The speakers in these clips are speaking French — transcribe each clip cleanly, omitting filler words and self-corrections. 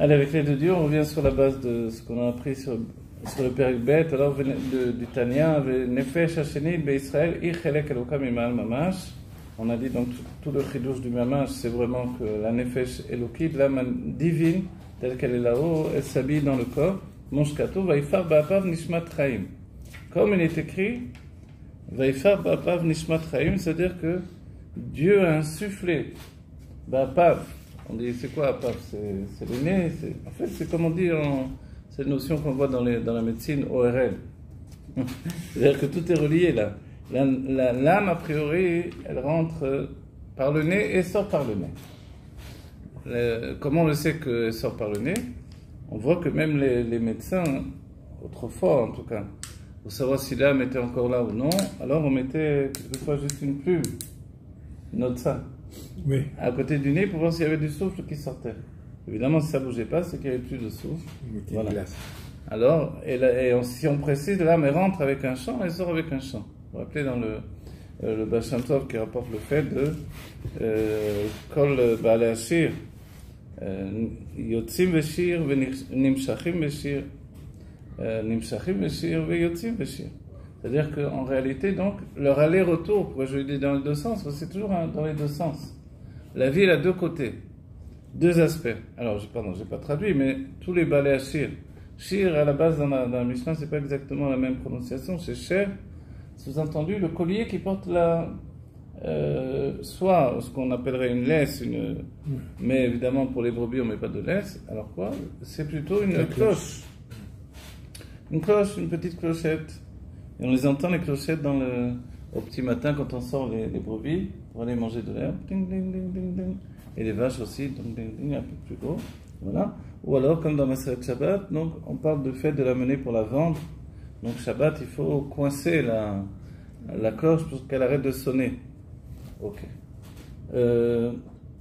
Allez, avec l'aide de Dieu, on revient sur la base de ce qu'on a appris sur le Pérec Bet, alors du Tanya, Nefesh Hasheni Israël, Chelek Elokam Imal Mamash. On a dit donc tout le chidouche du Mamash, c'est vraiment que la Nefesh Elokid, l'âme divine, telle qu'elle est là-haut, elle s'habille dans le corps. Monshkato, Vaifar Ba'apav Nishmat Chaim. Comme il est écrit, Vaifar Ba'apav Nishmat Chaim, c'est-à-dire que Dieu a insufflé Ba'apav. On dit, c'est quoi Apav? C'est le nez. En fait, c'est comme on dit, cette notion qu'on voit dans la médecine ORL. C'est-à-dire que tout est relié là. L'âme, a priori, elle rentre par le nez et sort par le nez. Comment on le sait qu'elle sort par le nez? On voit que même les médecins, autrefois en tout cas, pour savoir si l'âme était encore là ou non, alors on mettait quelquefois juste une plume, note ça. Oui. À côté du nez pour voir s'il y avait du souffle qui sortait. Évidemment, si ça ne bougeait pas, c'est qu'il n'y avait plus de souffle. Voilà. Alors, si on précise, l'âme rentre avec un chant, elle sort avec un chant. Vous vous rappelez dans le Baal Shem Tov qui rapporte le fait de Kol Baalei Hashir, Yotzim Veshir, Nimshachim Veshir, Nimshachim Veshir, Yotzim Veshir. C'est-à-dire qu'en réalité, donc, leur aller-retour, pourquoi je le dis dans les deux sens, c'est toujours dans les deux sens. La vie, elle a deux côtés, deux aspects. Alors, je n'ai pas traduit, mais tous les Baalei Hashir. Shir, à la base, dans la Mishnah, c'est pas exactement la même prononciation, c'est Sher, sous-entendu, le collier qui porte soit ce qu'on appellerait une laisse, mais évidemment, pour les brebis, on ne met pas de laisse. Alors quoi? C'est plutôt une cloche. Une cloche, une petite clochette. Et on les entend, les clochettes, au petit matin, quand on sort les brebis, pour aller manger de l'herbe, ding, ding, ding, ding, ding. Et les vaches aussi, ding, ding, ding, un peu plus gros. Voilà. Ou alors, comme dans Maseret Shabbat, donc, on parle du fait de la mener pour la vendre. Donc, Shabbat, il faut coincer la cloche pour qu'elle arrête de sonner. Ok.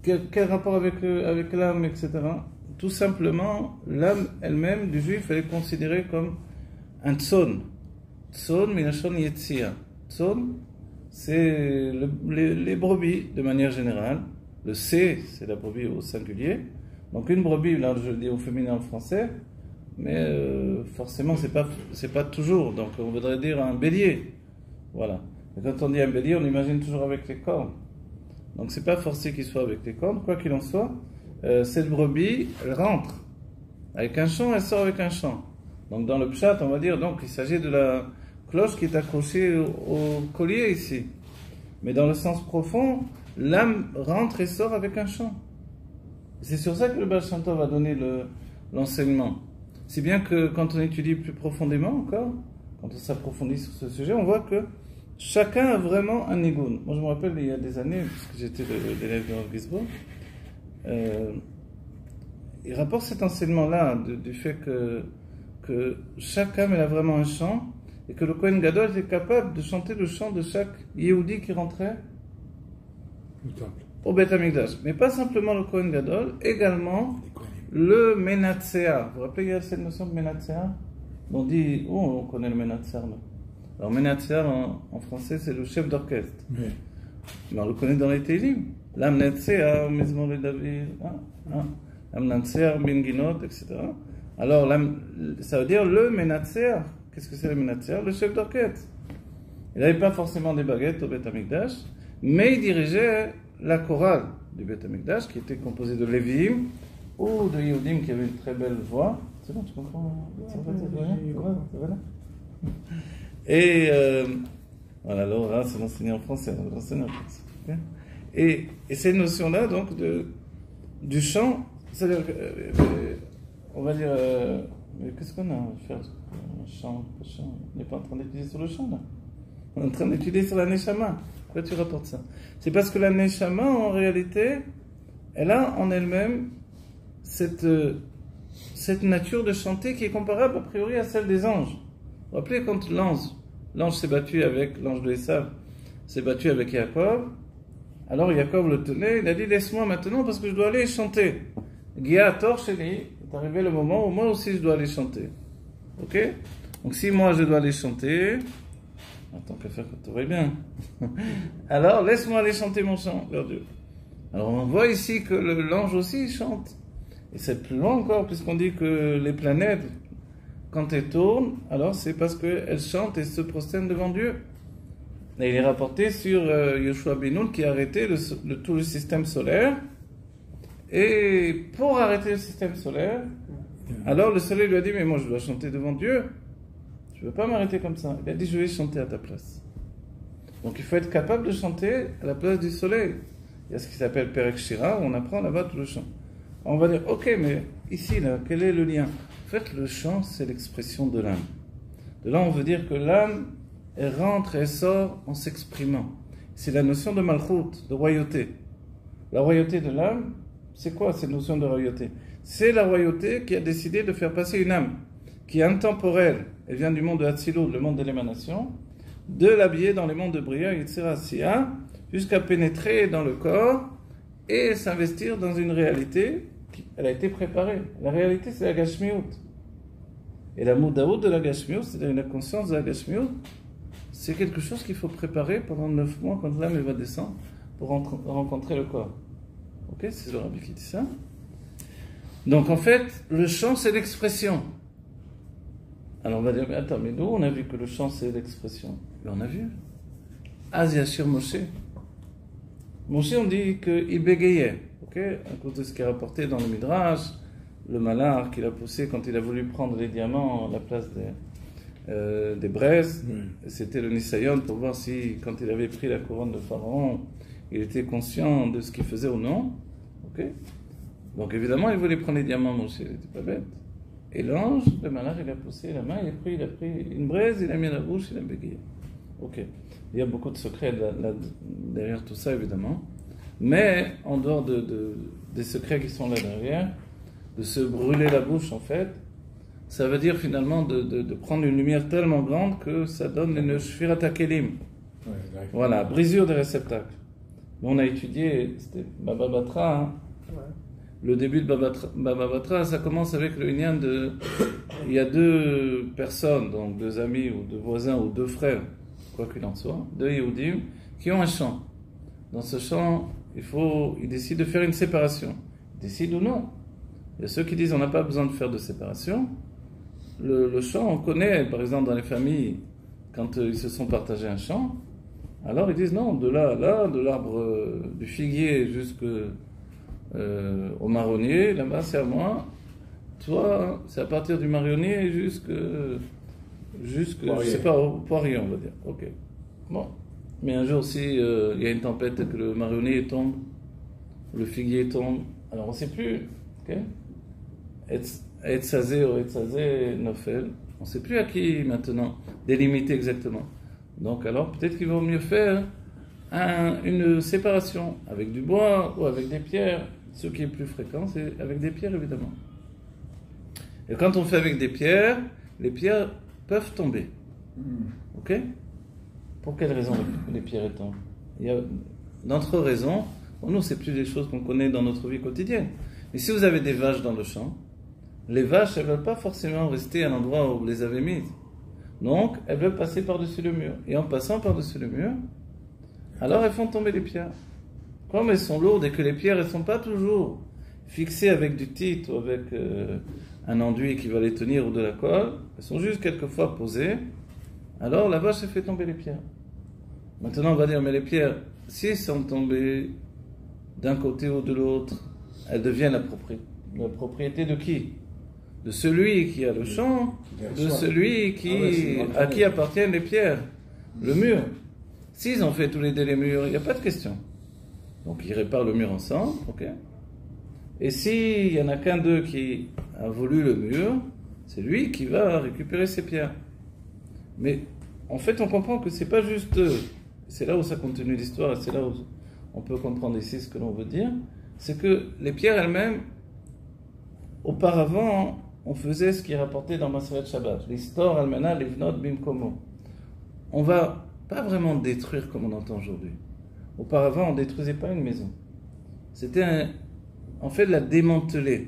Quel rapport avec l'âme, etc. Tout simplement, l'âme elle-même du juif, elle est considérée comme un tzon. Tzon, minashon yetzia. Tzon, c'est les brebis, de manière générale. Le C, c'est la brebis au singulier. Donc une brebis, là je le dis au féminin en français, mais forcément c'est pas toujours. Donc on voudrait dire un bélier. Voilà. Et quand on dit un bélier, on imagine toujours avec les cornes. Donc c'est pas forcé qu'il soit avec les cornes. Quoi qu'il en soit, cette brebis, elle rentre avec un chant, elle sort avec un chant. Donc dans le pshat, on va dire, donc il s'agit de la cloche qui est accrochée au collier ici. Mais dans le sens profond, l'âme rentre et sort avec un chant. C'est sur ça que le Baal Shem Tov va donner l'enseignement. Si bien que quand on étudie plus profondément encore, quand on s'approfondit sur ce sujet, on voit que chacun a vraiment un nigun. Moi je me rappelle il y a des années, puisque j'étais l'élève de Rav Gisbo, il rapporte cet enseignement-là du fait que chaque âme elle a vraiment un chant et que le Kohen Gadol était capable de chanter le chant de chaque Yehudi qui rentrait au Beth Amikdash. Mais pas simplement le Kohen Gadol, également le Menatzea. Vous vous rappelez, il y a cette notion de Menatzea? On dit, on connaît le Menatzea là. Alors Menatzea en français c'est le chef d'orchestre. Oui. Mais on le connaît dans les Télim. L'Amnetzea, Mizmor le David, L'Amnetzea, Binginot, etc. Alors ça veut dire le Menatzea. Qu'est-ce que c'est le Menatzea? Le chef d'orchestre. Il n'avait pas forcément des baguettes au Beth Amikdash, mais il dirigeait la chorale du Beth Amikdash qui était composée de Lévi'im ou de Yehudim qui avaient une très belle voix. C'est bon, tu comprends? Voilà. Et voilà, alors là, c'est l'enseigné en français, on va l'enseigner en français. Okay? Et ces notions-là, donc, du chant, c'est-à-dire, on va dire, mais qu'est-ce qu'on a à faire? Un chant. On n'est pas en train d'étudier sur le chant, là. On est en train d'étudier sur la Neshama. Pourquoi tu rapportes ça? C'est parce que la Neshama, en réalité, elle a en elle-même cette nature de chanter qui est comparable, a priori, à celle des anges. Vous vous rappelez quand l'ange s'est battu avec, l'ange de Esav, s'est battu avec Yaakov, alors Yaakov le tenait, il a dit, laisse-moi maintenant parce que je dois aller chanter. Gia Torsheli, est arrivé le moment où moi aussi je dois aller chanter. Ok? Donc si moi je dois aller chanter, tant qu'à faire que tout va bien, alors laisse-moi aller chanter mon chant vers Dieu. Alors on voit ici que l'ange aussi chante. Et c'est plus loin encore, puisqu'on dit que les planètes, quand elles tournent, alors c'est parce qu'elles chantent et se prosternent devant Dieu. Et il est rapporté sur Yoshua ben Nun qui a arrêté tout le système solaire. Et pour arrêter le système solaire, alors le soleil lui a dit, mais moi je dois chanter devant Dieu. Je ne veux pas m'arrêter comme ça. Il a dit, je vais chanter à ta place. Donc il faut être capable de chanter à la place du soleil. Il y a ce qui s'appelle Perek Shira, où on apprend là-bas tout le chant. On va dire, ok, mais ici, là, quel est le lien? En fait, le chant, c'est l'expression de l'âme. De là, on veut dire que l'âme, elle rentre et elle sort en s'exprimant. C'est la notion de malchut, de royauté. La royauté de l'âme, c'est quoi cette notion de royauté? C'est la royauté qui a décidé de faire passer une âme qui est intemporelle. Elle vient du monde de Hatzilut, le monde de l'émanation, de l'habiller dans les mondes de Bria, Yitzhak, Sia, jusqu'à pénétrer dans le corps et s'investir dans une réalité qui elle a été préparée. La réalité, c'est la Gashmiut. Et la Moudaout de la Gashmiut, c'est-à-dire la conscience de la Gashmiut, c'est quelque chose qu'il faut préparer pendant 9 mois quand l'âme va descendre pour rencontrer le corps. Ok, c'est le rabbi qui dit ça. Donc en fait, le chant, c'est l'expression. Alors on va dire, mais attends, mais nous, on a vu que le chant, c'est l'expression. Mais on a vu. Az Yashir Moshe. Moshe, on dit qu'il bégayait, ok, à cause de ce qui est rapporté dans le Midrash, le malheur qu'il a poussé quand il a voulu prendre les diamants à la place des braises. C'était le Nisayon pour voir si, quand il avait pris la couronne de Pharaon, il était conscient de ce qu'il faisait ou non. Ok. Donc évidemment, il voulait prendre les diamants, Moshe, il n'était pas bête. Et l'ange, le malheur, il a poussé la main, il a pris une braise, il a mis à la bouche, il a bégayé. Ok. Il y a beaucoup de secrets derrière tout ça, évidemment. Mais, en dehors des secrets qui sont là derrière, de se brûler la bouche, en fait, ça veut dire finalement de prendre une lumière tellement grande que ça donne une shfirat kelim. Voilà, brisure des réceptacles. On a étudié, c'était Baba Batra, hein. Le début de Baba Batra, ça commence avec le lien de... Il y a 2 personnes, donc 2 amis ou 2 voisins ou 2 frères, quoi qu'il en soit, 2 Yehudim, qui ont un champ. Dans ce champ, ils décident de faire une séparation. Ils décident ou non. Il y a ceux qui disent on n'a pas besoin de faire de séparation. Le champ, on connaît, par exemple dans les familles, quand ils se sont partagés un champ, alors ils disent non, de là à là, de l'arbre du figuier jusqu'au marronnier, là-bas c'est à moi. Toi, c'est à partir du marronnier jusque je sais pas, au poirier, on va dire. Ok. Bon. Mais un jour, si il y a une tempête et que le marronnier tombe, le figuier tombe, alors on ne sait plus. Ok. Etzazé ou Etzazé Nofel. On ne sait plus à qui maintenant délimiter exactement. Donc alors peut-être qu'il vaut mieux faire une séparation avec du bois ou avec des pierres. Ce qui est plus fréquent, c'est avec des pierres évidemment. Et quand on fait avec des pierres, les pierres peuvent tomber. Ok? Pour quelle raison les pierres tombent? Il y a d'autres raisons. Pour nous, c'est plus des choses qu'on connaît dans notre vie quotidienne. Mais si vous avez des vaches dans le champ, les vaches, elles ne veulent pas forcément rester à l'endroit où vous les avez mises. Donc, elles veulent passer par-dessus le mur. Et en passant par-dessus le mur, alors elles font tomber les pierres. Comme elles sont lourdes et que les pierres, elles ne sont pas toujours fixées avec du titre ou avec un enduit qui va les tenir ou de la colle, elles sont juste quelquefois posées, alors la vache, elle fait tomber les pierres. Maintenant, on va dire, mais les pierres, si elles sont tombées d'un côté ou de l'autre, elles deviennent la propriété de qui? De celui qui a le champ, de celui à qui appartiennent les pierres, le mur. S'ils ont fait tous les deux les murs, il n'y a pas de question. Donc ils réparent le mur ensemble, ok? Et s'il n'y en a qu'un d'eux qui a voulu le mur, c'est lui qui va récupérer ses pierres. Mais en fait, on comprend que c'est pas juste eux. C'est là où ça continue l'histoire, c'est là où on peut comprendre ici ce que l'on veut dire. C'est que les pierres elles-mêmes, auparavant, on faisait ce qui est rapporté dans Maseret Shabbat. L'histoire almana livnot bimkomo. On va pas vraiment détruire comme on entend aujourd'hui. Auparavant, on ne détruisait pas une maison. C'était en fait la démanteler.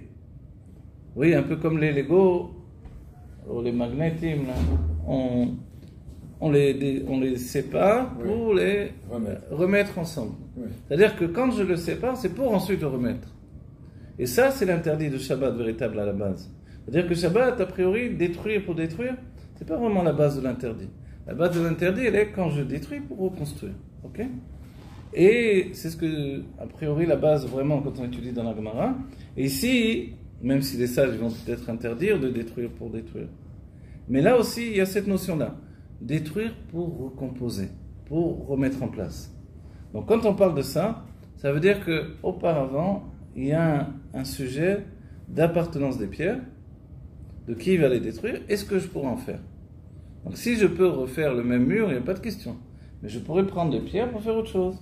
Oui, un peu comme les Lego, ou les magnétimes, là. On les sépare pour les remettre ensemble. Oui. C'est-à-dire que quand je le sépare, c'est pour ensuite le remettre. Et ça, c'est l'interdit de Shabbat véritable à la base. C'est-à-dire que Shabbat, a priori, détruire pour détruire, c'est pas vraiment la base de l'interdit. La base de l'interdit, elle est quand je détruis pour reconstruire. Ok? Et c'est ce que, a priori, la base vraiment quand on étudie dans la Gemara. Et ici, même si les sages vont peut-être interdire de détruire pour détruire. Mais là aussi, il y a cette notion-là. Détruire pour recomposer, pour remettre en place. Donc quand on parle de ça, ça veut dire qu'auparavant, il y a un sujet d'appartenance des pierres, de qui va les détruire, et ce que je pourrais en faire. Donc si je peux refaire le même mur, il n'y a pas de question. Mais je pourrais prendre des pierres pour faire autre chose.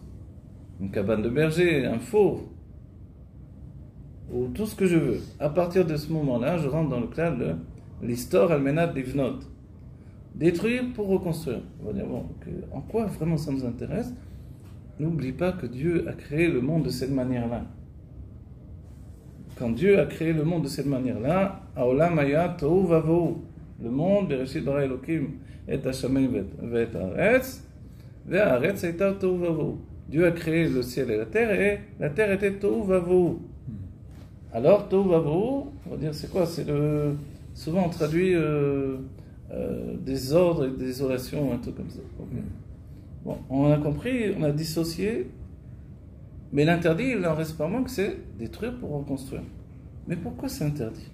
Une cabane de berger, un four, ou tout ce que je veux. À partir de ce moment-là, je rentre dans le cadre de l'histoire almenat livnot. Détruire pour reconstruire. On va dire, bon, en quoi vraiment ça nous intéresse? N'oublie pas que Dieu a créé le monde de cette manière-là. Quand Dieu a créé le monde de cette manière-là, Haolam haya tohu vavohu. Le monde, Bereshit bara Elokim et hashamayim ve'et haaretz, ve'haaretz hayta tohu vavohu. Dieu a créé le ciel et la terre était tohu vavohu. Alors, tohu vavohu, on va dire, c'est quoi? C'est souvent on traduit désordre et désolation, un truc comme ça. Okay. Bon, on a compris, on a dissocié, mais l'interdit, il n'en reste pas moins que c'est détruire pour reconstruire. Mais pourquoi c'est interdit?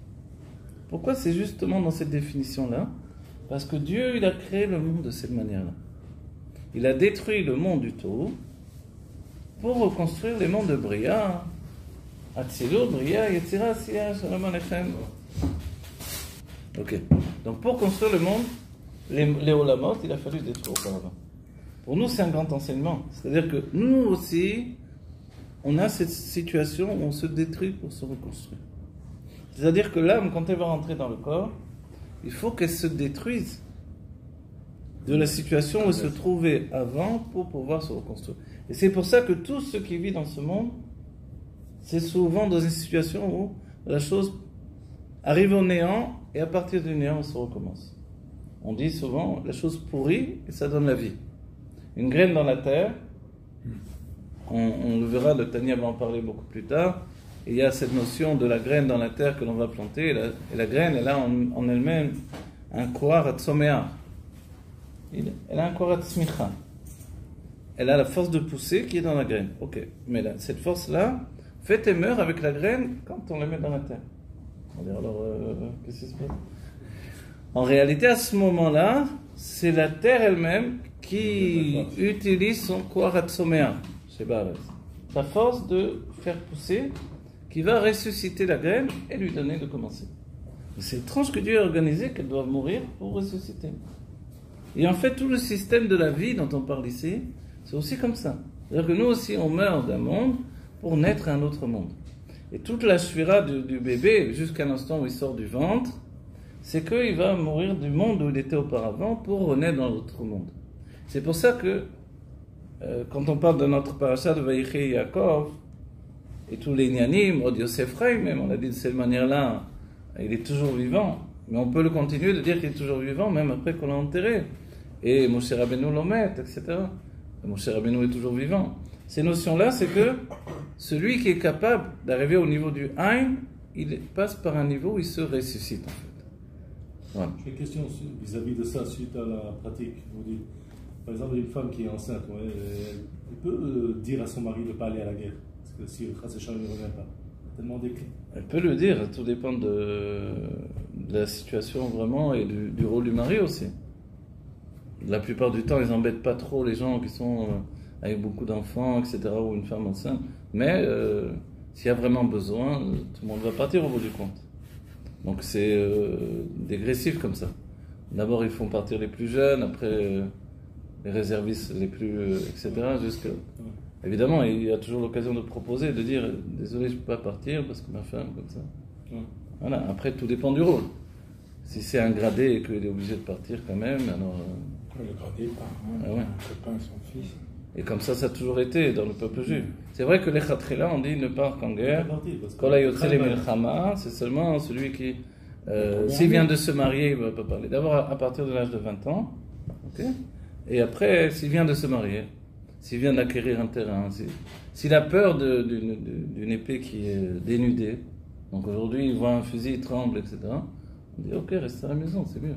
Pourquoi c'est justement dans cette définition-là? Parce que Dieu, il a créé le monde de cette manière-là. Il a détruit le monde du Tohu pour reconstruire les mondes de Bria, Atzilut, Bria, Yetzira, Asiya, Shalom Aleichem. Ok. Donc pour construire le monde, les Olamot, il a fallu détruire auparavant. Pour nous, c'est un grand enseignement. C'est-à-dire que nous aussi, on a cette situation où on se détruit pour se reconstruire. C'est-à-dire que l'âme, quand elle va rentrer dans le corps, il faut qu'elle se détruise de la situation où elle se trouvait avant pour pouvoir se reconstruire. Et c'est pour ça que tout ce qui vit dans ce monde, c'est souvent dans une situation où la chose arrive au néant et à partir du néant, on se recommence. On dit souvent, la chose pourrit et ça donne la vie. Une graine dans la terre, on le verra, le Tanya va en parler beaucoup plus tard, et il y a cette notion de la graine dans la terre que l'on va planter, et la graine, elle a en elle-même un koar atzomea. Elle a un koar atzmicha. Elle a la force de pousser qui est dans la graine. Ok, mais là, cette force-là fait et meurt avec la graine quand on la met dans la terre. On va dire alors, qu'est-ce qui se passe? En réalité, à ce moment-là, c'est la terre elle-même qui utilise son koar atzomea. Sa force de faire pousser, qui va ressusciter la graine et lui donner de commencer. C'est étrange que Dieu ait organisé qu'elle doive mourir pour ressusciter. Et en fait, tout le système de la vie dont on parle ici, c'est aussi comme ça. C'est-à-dire que nous aussi, on meurt d'un monde pour naître à un autre monde. Et toute la shvira du bébé, jusqu'à l'instant où il sort du ventre, c'est qu'il va mourir du monde où il était auparavant pour renaître dans l'autre monde. C'est pour ça que quand on parle de notre parasha de Vayichi Yaakov, et tous les Nyanim, Od Yosef Chaim, même, on a dit de cette manière-là, il est toujours vivant. Mais on peut le continuer de dire qu'il est toujours vivant, même après qu'on l'a enterré. Et Moshe Rabbeinu l'omet, etc. Et Moshe Rabbeinu est toujours vivant. Ces notions-là, c'est que celui qui est capable d'arriver au niveau du Aïn, il passe par un niveau où il se ressuscite, en fait. Voilà. J'ai une question vis-à-vis de ça, suite à la pratique. Vous dites, par exemple, une femme qui est enceinte, elle peut dire à son mari de ne pas aller à la guerre. Parce que si le Khazéchal ne revient pas, tellement déclin. Elle peut le dire, tout dépend de la situation vraiment et du rôle du mari aussi. La plupart du temps, ils n'embêtent pas trop les gens qui sont avec beaucoup d'enfants, etc., ou une femme enceinte. Mais s'il y a vraiment besoin, tout le monde va partir au bout du compte. Donc c'est dégressif comme ça. D'abord, ils font partir les plus jeunes, après les réservistes les plus, etc., jusqu'à... Évidemment, il y a toujours l'occasion de proposer, de dire « Désolé, je ne peux pas partir parce que ma femme, comme ça. » Voilà, après, tout dépend du rôle. Si c'est un gradé et qu'il est obligé de partir quand même, alors... Le gradé part, un copain, son fils. Et comme ça a toujours été dans le peuple juif. C'est vrai que les Khatrila, on dit ne part qu'en guerre. C'est seulement celui qui... s'il vient de se marier, il ne va pas parler. D'abord, à partir de l'âge de 20 ans. Okay. Et après, s'il vient de se marier. s'il vient d'acquérir un terrain, s'il a peur d'une épée qui est dénudée, donc aujourd'hui il voit un fusil, il tremble, etc., on dit ok, reste à la maison, c'est mieux.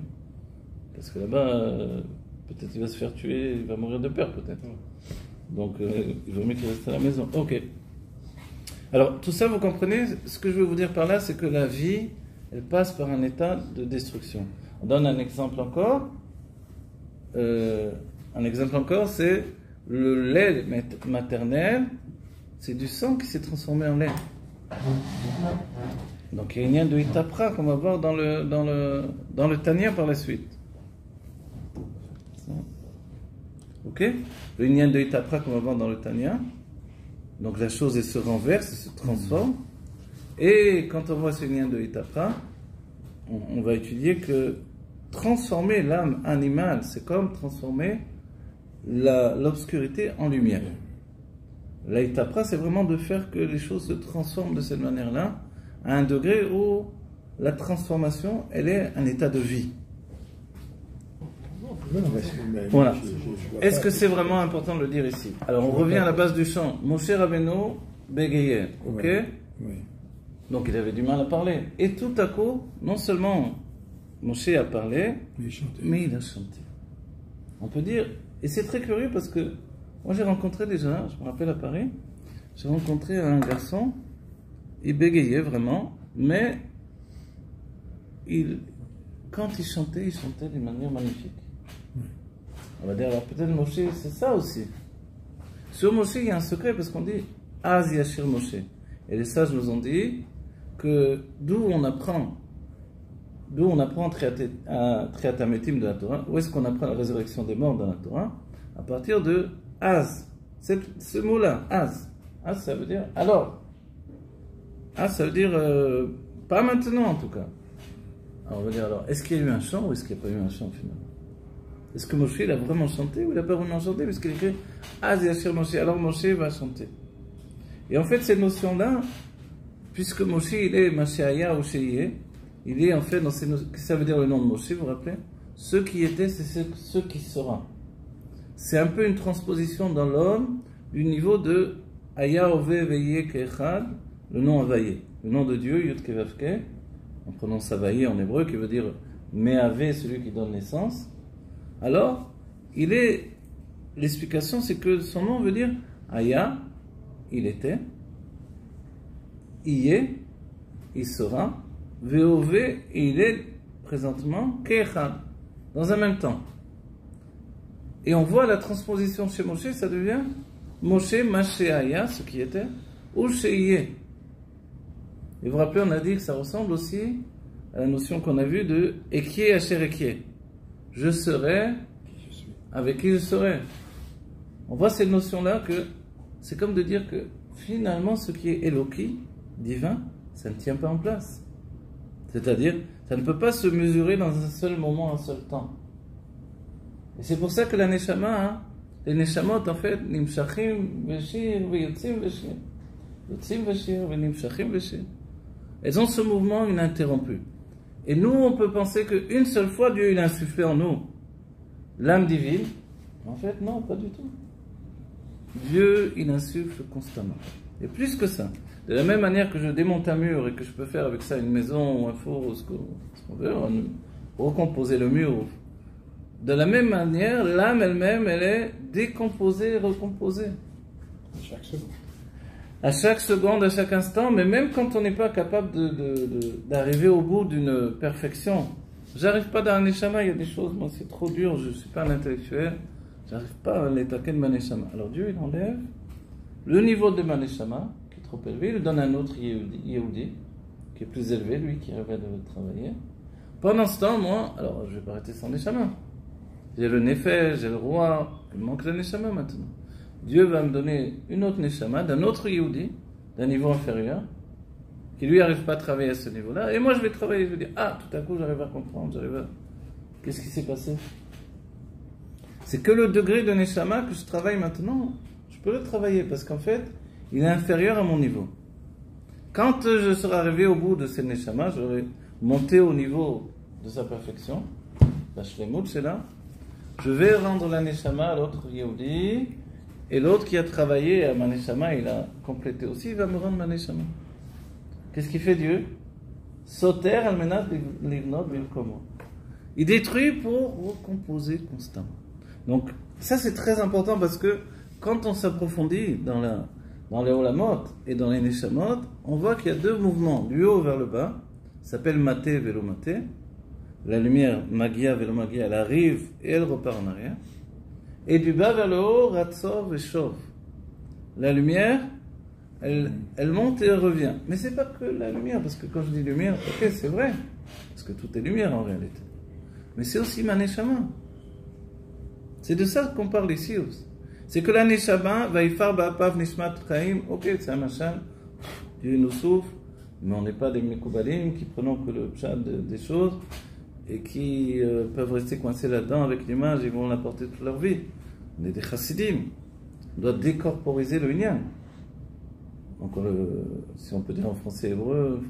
Parce que là-bas, peut-être il va se faire tuer, il va mourir de peur peut-être. Donc il vaut mieux qu'il reste à la maison. Ok. Alors tout ça, vous comprenez, ce que je veux vous dire par là, c'est que la vie, elle passe par un état de destruction. On donne un exemple encore. C'est le lait maternel, c'est du sang qui s'est transformé en lait. Donc il y a une lien de Itapra qu'on va voir dans le Tanya par la suite. Ok? Le lien de Itapra qu'on va voir dans le Tanya. Donc la chose elle se renverse, elle se transforme. Et quand on voit ce lien de Itapra, on va étudier que transformer l'âme animale, c'est comme transformer l'obscurité en lumière. La Itapra, c'est vraiment de faire que les choses se transforment de cette manière-là, à un degré où la transformation, elle est un état de vie. Voilà. Est-ce que c'est vraiment important de le dire ici? Alors on revient à la base du chant. Moshe Rabbeinu bégayait, ok? Oui. Donc il avait du mal à parler. Et tout à coup, non seulement Moshe a parlé, mais il a chanté. On peut dire, et c'est très curieux parce que moi j'ai rencontré déjà, je me rappelle à Paris, j'ai rencontré un garçon, il bégayait vraiment, mais quand il chantait d'une manière magnifique. On va dire, alors peut-être Moshe, c'est ça aussi. Sur Moshe, il y a un secret parce qu'on dit Az Yashir Moshe. Et les sages nous ont dit que d'où on apprend Triatametim de la Torah, où est-ce qu'on apprend la résurrection des morts dans la Torah? À partir de Az. Ce mot-là, Az. Az, ça veut dire alors. Az, ça veut dire pas maintenant en tout cas. Alors on va dire alors, est-ce qu'il y a eu un chant ou est-ce qu'il n'y a pas eu un chant finalement? Est-ce que Moshe il a vraiment chanté ou il n'a pas vraiment chanté? Parce qu'il écrit Az Yashir Moshe, alors Moshe va chanter. Et en fait, cette notion-là, puisque Moshe il est Mashiach ou Sheyeh, il est en fait dans ces notions. Qu'est-ce que ça veut dire le nom de Moshe, vous vous rappelez? Ce qui était, c'est ce qui sera. C'est un peu une transposition dans l'homme du niveau de Aya Ove Veye Kechad, le nom Avaye, le nom de Dieu, Yud Kevavke, on prononce Avaye en hébreu, qui veut dire Meave, celui qui donne naissance. Alors, l'explication, c'est que son nom veut dire Aya, il était, Iye, il sera, Vov, il est présentement Kechad, dans un même temps. Et on voit la transposition chez Moshe, ça devient Moshe Mashéaya, ce qui était, ou Sheyeh. Et vous vous rappelez, on a dit que ça ressemble aussi à la notion qu'on a vue de Ekie Asher Ekie. Je serai avec qui je serai. On voit cette notion-là que c'est comme de dire que finalement ce qui est Eloki, divin, ça ne tient pas en place. C'est-à-dire, ça ne peut pas se mesurer dans un seul moment, un seul temps. Et c'est pour ça que la Neshama, les Neshamot en fait, Nimshachim Veshir, Yotzim Veshir. Yotzim Veshir, Nimshachim Veshir. Elles ont ce mouvement ininterrompu. Et nous, on peut penser qu'une seule fois, Dieu il a insufflé en nous l'âme divine. En fait, non, pas du tout. Dieu, il insuffle constamment. Et plus que ça. De la même manière que je démonte un mur et que je peux faire avec ça une maison ou un four ou ce qu'on veut, recomposer le mur. De la même manière, l'âme elle-même, elle est décomposée et recomposée. Chaque seconde. À chaque seconde, à chaque instant, mais même quand on n'est pas capable d'arriver au bout d'une perfection. J'arrive pas dans un neshama, il y a des choses, moi c'est trop dur, je ne suis pas un intellectuel, j'arrive pas à l'étaquer de ma neshama. Alors Dieu il enlève le niveau de ma neshama, qui est trop élevé, il lui donne un autre Yehudi, qui est plus élevé, lui qui rêvait de travailler. Pendant ce temps, moi, alors je vais pas arrêter sans neshama. J'ai le nefesh, j'ai le roi, il me manque le neshama maintenant. Dieu va me donner une autre neshama, d'un autre Yehudi, d'un niveau inférieur, qui lui n'arrive pas à travailler à ce niveau-là, et moi je vais travailler, je vais dire, ah, tout à coup j'arrive à comprendre, Qu'est-ce qui s'est passé? C'est que le degré de neshama que je travaille maintenant, je peux le travailler, parce qu'en fait, il est inférieur à mon niveau. Quand je serai arrivé au bout de ce neshama, j'aurai monté au niveau de sa perfection, la shlemut, c'est là, je vais rendre la neshama à l'autre Yehudi, Et l'autre qui a travaillé à Maneshama, il a complété aussi, il va me rendre Maneshama. Qu'est-ce qu'il fait Dieu? Soter almenat livnot bilkomo. Il détruit pour recomposer constamment. Donc, ça c'est très important parce que quand on s'approfondit dans les Olamot et dans les Neshamot, on voit qu'il y a deux mouvements, du haut vers le bas, ça s'appelle Maté Velo Maté. La lumière, Magia Velo Magia, elle arrive et elle repart en arrière. Et du bas vers le haut, Ratzov et Shov. La lumière, elle monte et elle revient. Mais c'est pas que la lumière, parce que quand je dis lumière, ok, c'est vrai, parce que tout est lumière en réalité. Mais c'est aussi ma Neshama. C'est de ça qu'on parle ici aussi. C'est que la Neshama, Vaifar Ba'apav Nishmat Chaim, ok, c'est un machin, Dieu nous souffle, mais on n'est pas des Mekoubalim qui prenons que le pshat des choses et qui peuvent rester coincés là-dedans avec l'image et vont l'apporter toute leur vie. On est des chassidim. On doit décorporiser le Inyan. Donc, si on peut dire en français hébreu,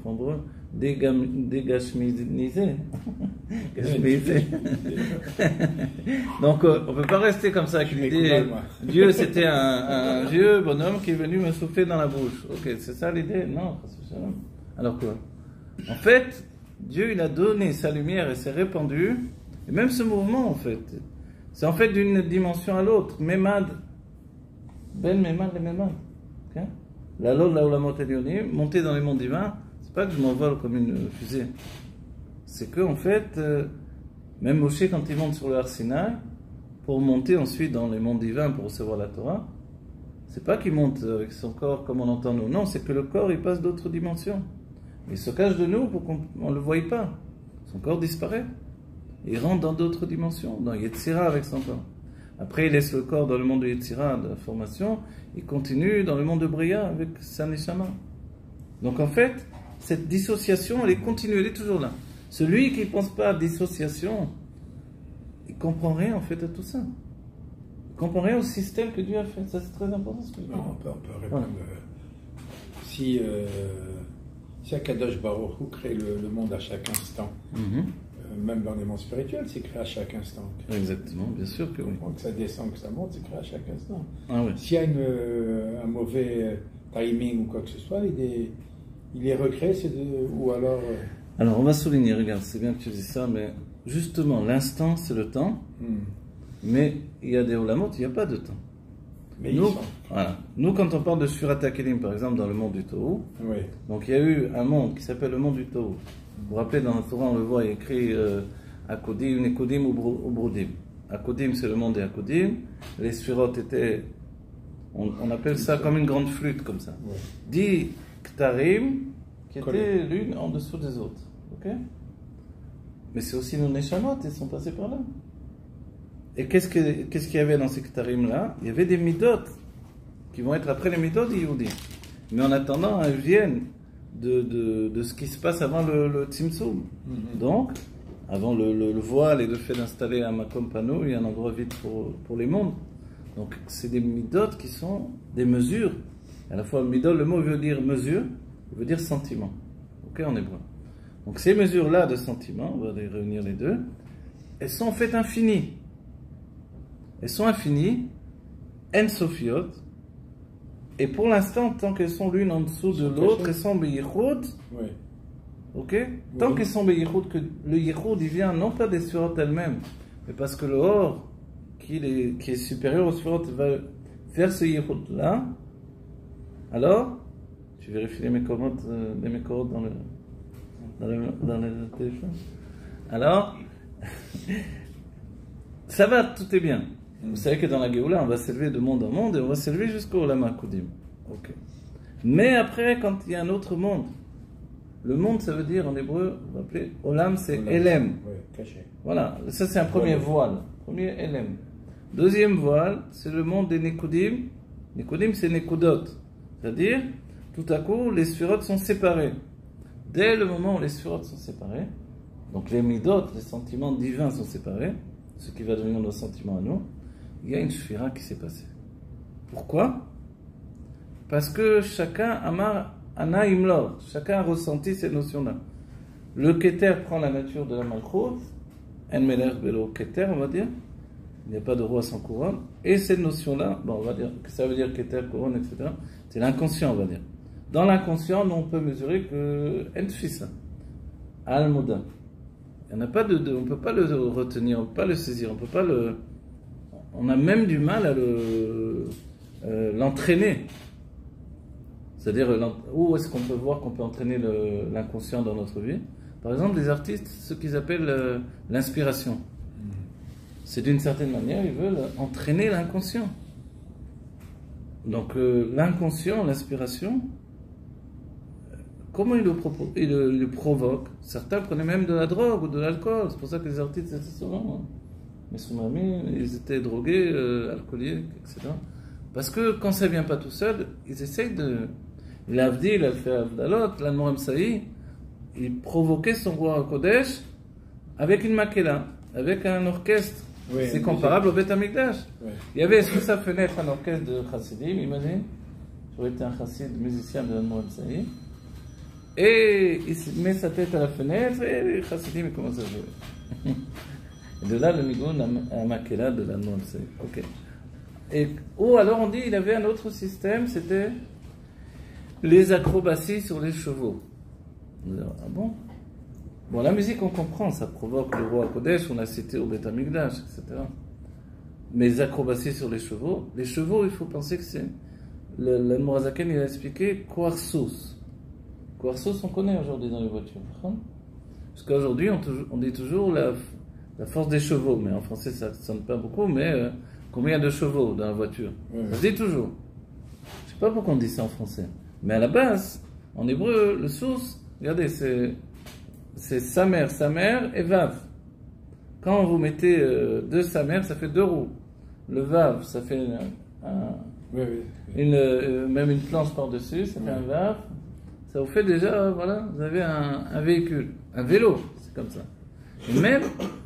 dégashmiser. Donc, on ne peut pas rester comme ça avec l'idée. Dieu, c'était un vieux bonhomme qui est venu me souffler dans la bouche. Ok, c'est ça l'idée? Non. Alors quoi? En fait, Dieu, il a donné sa lumière et s'est répandu. Et même ce mouvement, en fait, c'est en fait d'une dimension à l'autre. Memad, ben memad, le memad. Okay? La lol, la olamot elionim, monter dans les mondes divins, c'est pas que je m'envole comme une fusée. C'est que, en fait, même Moshe, quand il monte sur le Har Sinaï, pour monter ensuite dans les mondes divins pour recevoir la Torah, c'est pas qu'il monte avec son corps comme on entend nous. Non, c'est que le corps, il passe d'autres dimensions. Il se cache de nous pour qu'on ne le voie pas. Son corps disparaît. Il rentre dans d'autres dimensions, dans Yetzira avec son corps. Après, il laisse le corps dans le monde de Yetzira, de la formation. Il continue dans le monde de Bria avec sa Neshama. Donc en fait, cette dissociation, elle est continue, elle est toujours là. Celui qui ne pense pas à dissociation, il ne comprend rien en fait à tout ça. Il ne comprend rien au système que Dieu a fait. Ça, c'est très important. Non, on peut répondre. Voilà. Si Akadosh Baruch Hu crée le monde à chaque instant, même dans les mondes spirituels, c'est créé à chaque instant. Exactement, bien sûr que oui. Donc ça descend, que ça monte, c'est créé à chaque instant. Ah, oui. S'il y a un mauvais timing ou quoi que ce soit, il est recréé, ou alors... Alors on va souligner, regarde, c'est bien que tu dis ça, mais justement, l'instant c'est le temps, mais il y a des olamot, il n'y a pas de temps. Mais nous, quand on parle de Shurat HaKelim, par exemple, dans le monde du Tohu, donc il y a eu un monde qui s'appelle le monde du Tohu. Vous vous rappelez, dans le Torah, on le voit écrit Akodim, Nekodim ou Brodim. Akodim, c'est le monde des Akodim. Les Sphirot étaient, on appelle ça comme une grande flûte, comme ça. 10 Ktarim qui étaient l'une en dessous des autres. Ok? Mais c'est aussi nos Neshamot, ils sont passés par là. Et qu'est-ce qu'il y avait dans ces Ktarim-là? Il y avait des Midot qui vont être après les Midot des Yehudi. Mais en attendant, elles viennent de ce qui se passe avant le Tzimtzum. Donc, avant le voile et le fait d'installer un Makom Panou, il y a un endroit vide pour les mondes. Donc, c'est des Midot qui sont des mesures. À la fois, Midot, le mot veut dire mesure, il veut dire sentiment. Ok, en hébreu. Donc, ces mesures-là de sentiment, on va les réunir les deux, elles sont en fait infinies. Elles sont infinies, en sophiot, et pour l'instant, tant qu'elles sont l'une en dessous de l'autre, elles sont beyichoud. Ok? Tant qu'elles sont beyichoud, que le yichoud, il vient non pas des surotes elles-mêmes, mais parce que le or, qui est supérieur aux surotes, va faire ce yichoud-là. Alors, tu vérifies les mécorotes dans le téléphone. Alors, ça va, tout est bien. Vous savez que dans la Géoula, on va s'élever de monde en monde et on va s'élever jusqu'au Olam HaKodim. Ok. Mais après, quand il y a un autre monde, le monde, ça veut dire en hébreu, vous vous rappelez, Olam, c'est Elem. Caché. Voilà, ça c'est un premier voile. Premier Elem. Deuxième voile, c'est le monde des Nekodim. Nekodim, c'est Nekodot. C'est-à-dire, tout à coup, les sphirotes sont séparés. Dès le moment où les sphirotes sont séparés, donc les midot, les sentiments divins sont séparés, ce qui va devenir nos sentiments à nous, il y a une sphira qui s'est passée. Pourquoi? Parce que chacun ana imlor, chacun a ressenti ces notions-là. Le Keter prend la nature de la Malchut, en melech belo Keter, on va dire, Il n'y a pas de roi sans couronne. Et cette notion-là, bon, on va dire que ça veut dire qu'éther, couronne, etc. C'est l'inconscient, on va dire. Dans l'inconscient, on peut mesurer que Enfisa, Al-Muda. On ne peut pas le retenir, on ne peut pas le saisir, on peut pas le. On a même du mal à l'entraîner. C'est-à-dire, où est-ce qu'on peut voir qu'on peut entraîner l'inconscient dans notre vie? Par exemple, les artistes, ce qu'ils appellent l'inspiration. C'est d'une certaine manière, ils veulent entraîner l'inconscient. Donc, l'inconscient, l'inspiration, comment ils le provoquent? Certains prenaient même de la drogue ou de l'alcool. C'est pour ça que les artistes étaient souvent. Mais son ami, ils étaient drogués, alcooliques, etc. Parce que quand ça ne vient pas tout seul, ils essayent de. L'Avdi, il a fait Avdalot, l'Anmoram Saï, il provoquait son roi Kodesh avec une makela, avec un orchestre. Oui, c'est comparable au Beth Amikdash. Oui. Il y avait sous sa fenêtre un orchestre de chassidim, imagine. J'aurais été un chassid musicien de l'Anmoram Saï. Et il met sa tête à la fenêtre et les chassidim commencent à jouer. Et de là, le Nigoun à makela de l'Anmoram Saï. Ok. Ou alors on dit il avait un autre système, c'était les acrobaties sur les chevaux. Ah bon? Bon, la musique on comprend, ça provoque le roi Kodesh, on a cité au Beth Amikdash, etc. Mais les acrobaties sur les chevaux, il faut penser que c'est. L'Admorazaken il a expliqué Kwarsus. Kwarsus on connaît aujourd'hui dans les voitures. Parce qu'aujourd'hui on dit toujours la force des chevaux, mais en français ça ne sonne pas beaucoup, mais combien de chevaux dans la voiture? Ça se dit toujours. Je ne sais pas pourquoi on dit ça en français. Mais à la base, en hébreu, le source, regardez, c'est samer et vav. Quand vous mettez deux samer, ça fait deux roues. Le vav, ça fait même une planche par-dessus, ça fait un vav. Ça vous fait déjà, voilà, vous avez un véhicule, un vélo, c'est comme ça. Et même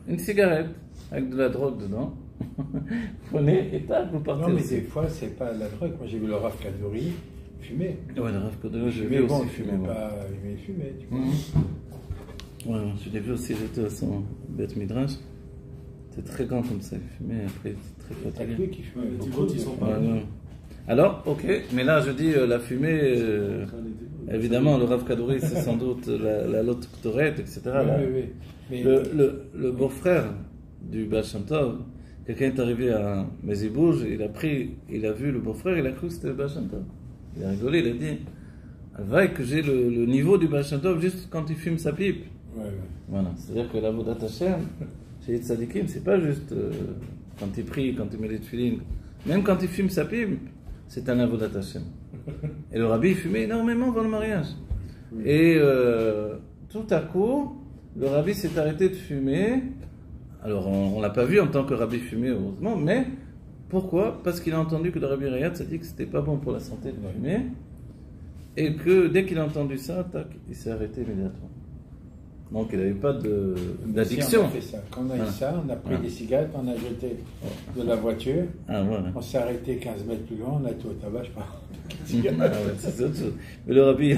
une cigarette avec de la drogue dedans. Prenez et tac, vous partez. Non, mais des fois, c'est pas la drogue. Moi, j'ai vu le Rav Kadouri fumer. Ouais, le Rav Kadouri, j'ai vu aussi fumer. Il fumait, tu vois. Ouais, je l'ai vu aussi, j'étais à son Beth Midrash. C'était très grand comme ça, il fumait, après, très fatigué. C'est lui qui fumait, les autres, ils sont pas. Alors, ok, mais là, je dis la fumée, évidemment, le Rav Kadouri, c'est sans doute la lotte Ktoret, etc. Mais le beau-frère du Baal Shem Tov, quelqu'un est arrivé à Mézibouj, il a vu le beau-frère, il a cru que c'était le Baal Shem Tov. Il a rigolé, il a dit Alvaï que j'ai le niveau du Baal Shem Tov juste quand il fume sa pipe. Voilà, c'est-à-dire que la Vodat Hashem, chez les tzadikim, c'est pas juste quand il prie, quand il met les tefilines. Même quand il fume sa pipe, c'est un Avodat Hashem. Et le rabbi fumait énormément avant le mariage. Et tout à coup, le rabbi s'est arrêté de fumer. Alors, on ne l'a pas vu en tant que rabbi fumé, heureusement, mais pourquoi? Parce qu'il a entendu que le rabbi Rayat s'est dit que c'était pas bon pour la santé de fumer, et que dès qu'il a entendu ça, tac, il s'est arrêté immédiatement. Donc, il n'avait pas d'addiction. Si on a fait ça. Quand on a eu ça, on a pris des cigarettes, on a jeté de la voiture, on s'est arrêté 15 mètres plus loin, on a tout au tabac, je parle. C'est autre chose. Mais le rabbi,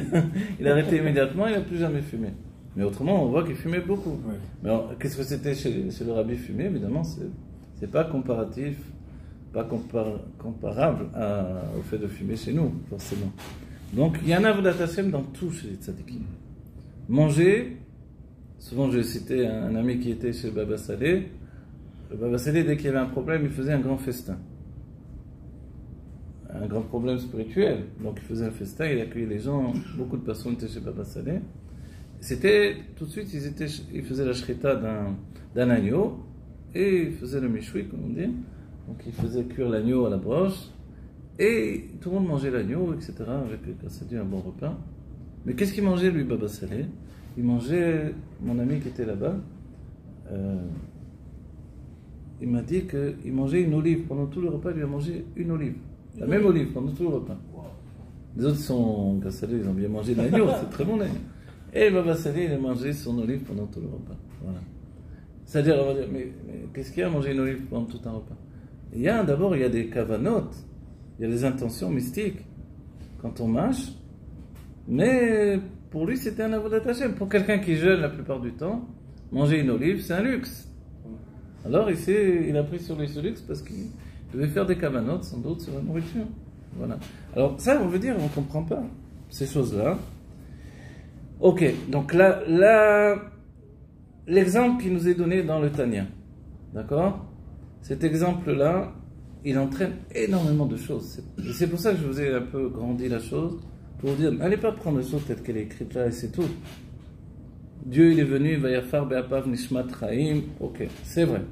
il a arrêté immédiatement, il n'a plus jamais fumé. Mais autrement, on voit qu'il fumait beaucoup. Mais qu'est-ce que c'était chez le rabbi fumé? Évidemment, c'est pas comparatif, pas comparable au fait de fumer chez nous, forcément. Donc, il y a un avodat Hashem dans tout chez les tzadikim. Manger, souvent je citais un ami qui était chez Baba Salé. Le Baba Salé, dès qu'il y avait un problème, il faisait un grand festin. Un grand problème spirituel. Donc, il faisait un festin, il accueillait les gens, beaucoup de personnes étaient chez Baba Salé. C'était, tout de suite, ils faisaient la shrita d'un agneau, et ils faisaient le mishoui, comme on dit. Donc, ils faisaient cuire l'agneau à la broche, et tout le monde mangeait l'agneau, etc., avec, grâce à Dieu, un bon repas. Mais qu'est-ce qu'il mangeait, lui, Baba Salé? Il mangeait, mon ami qui était là-bas, il m'a dit qu'il mangeait une olive. Pendant tout le repas, il lui a mangé une olive. La même olive, pendant tout le repas. Les autres sont, grâce à Dieu, ils ont bien mangé de l'agneau, c'est très bon l'agneau. Et Baba Salé, il a mangé son olive pendant tout le repas. Voilà. C'est-à-dire, on va dire, mais qu'est-ce qu'il y a à manger une olive pendant tout un repas? D'abord, il y a des kavanotes, il y a des intentions mystiques quand on mâche, mais pour lui, c'était un avodat Hashem. Pour quelqu'un qui jeûne la plupart du temps, manger une olive, c'est un luxe. Alors il a pris sur les luxe parce qu'il devait faire des cavanotes, sans doute, sur la nourriture. Voilà. Alors ça, on veut dire, on ne comprend pas ces choses-là. Ok, donc là, l'exemple qui nous est donné dans le Tanya, d'accord? Cet exemple-là, il entraîne énormément de choses. C'est pour ça que je vous ai un peu grandi la chose, pour vous dire, n'allez pas prendre les choses telles qu'elle est écrite là et c'est tout. Dieu, il est venu, Vayafar Be'apav Nishmat Chaim, ok, c'est vrai.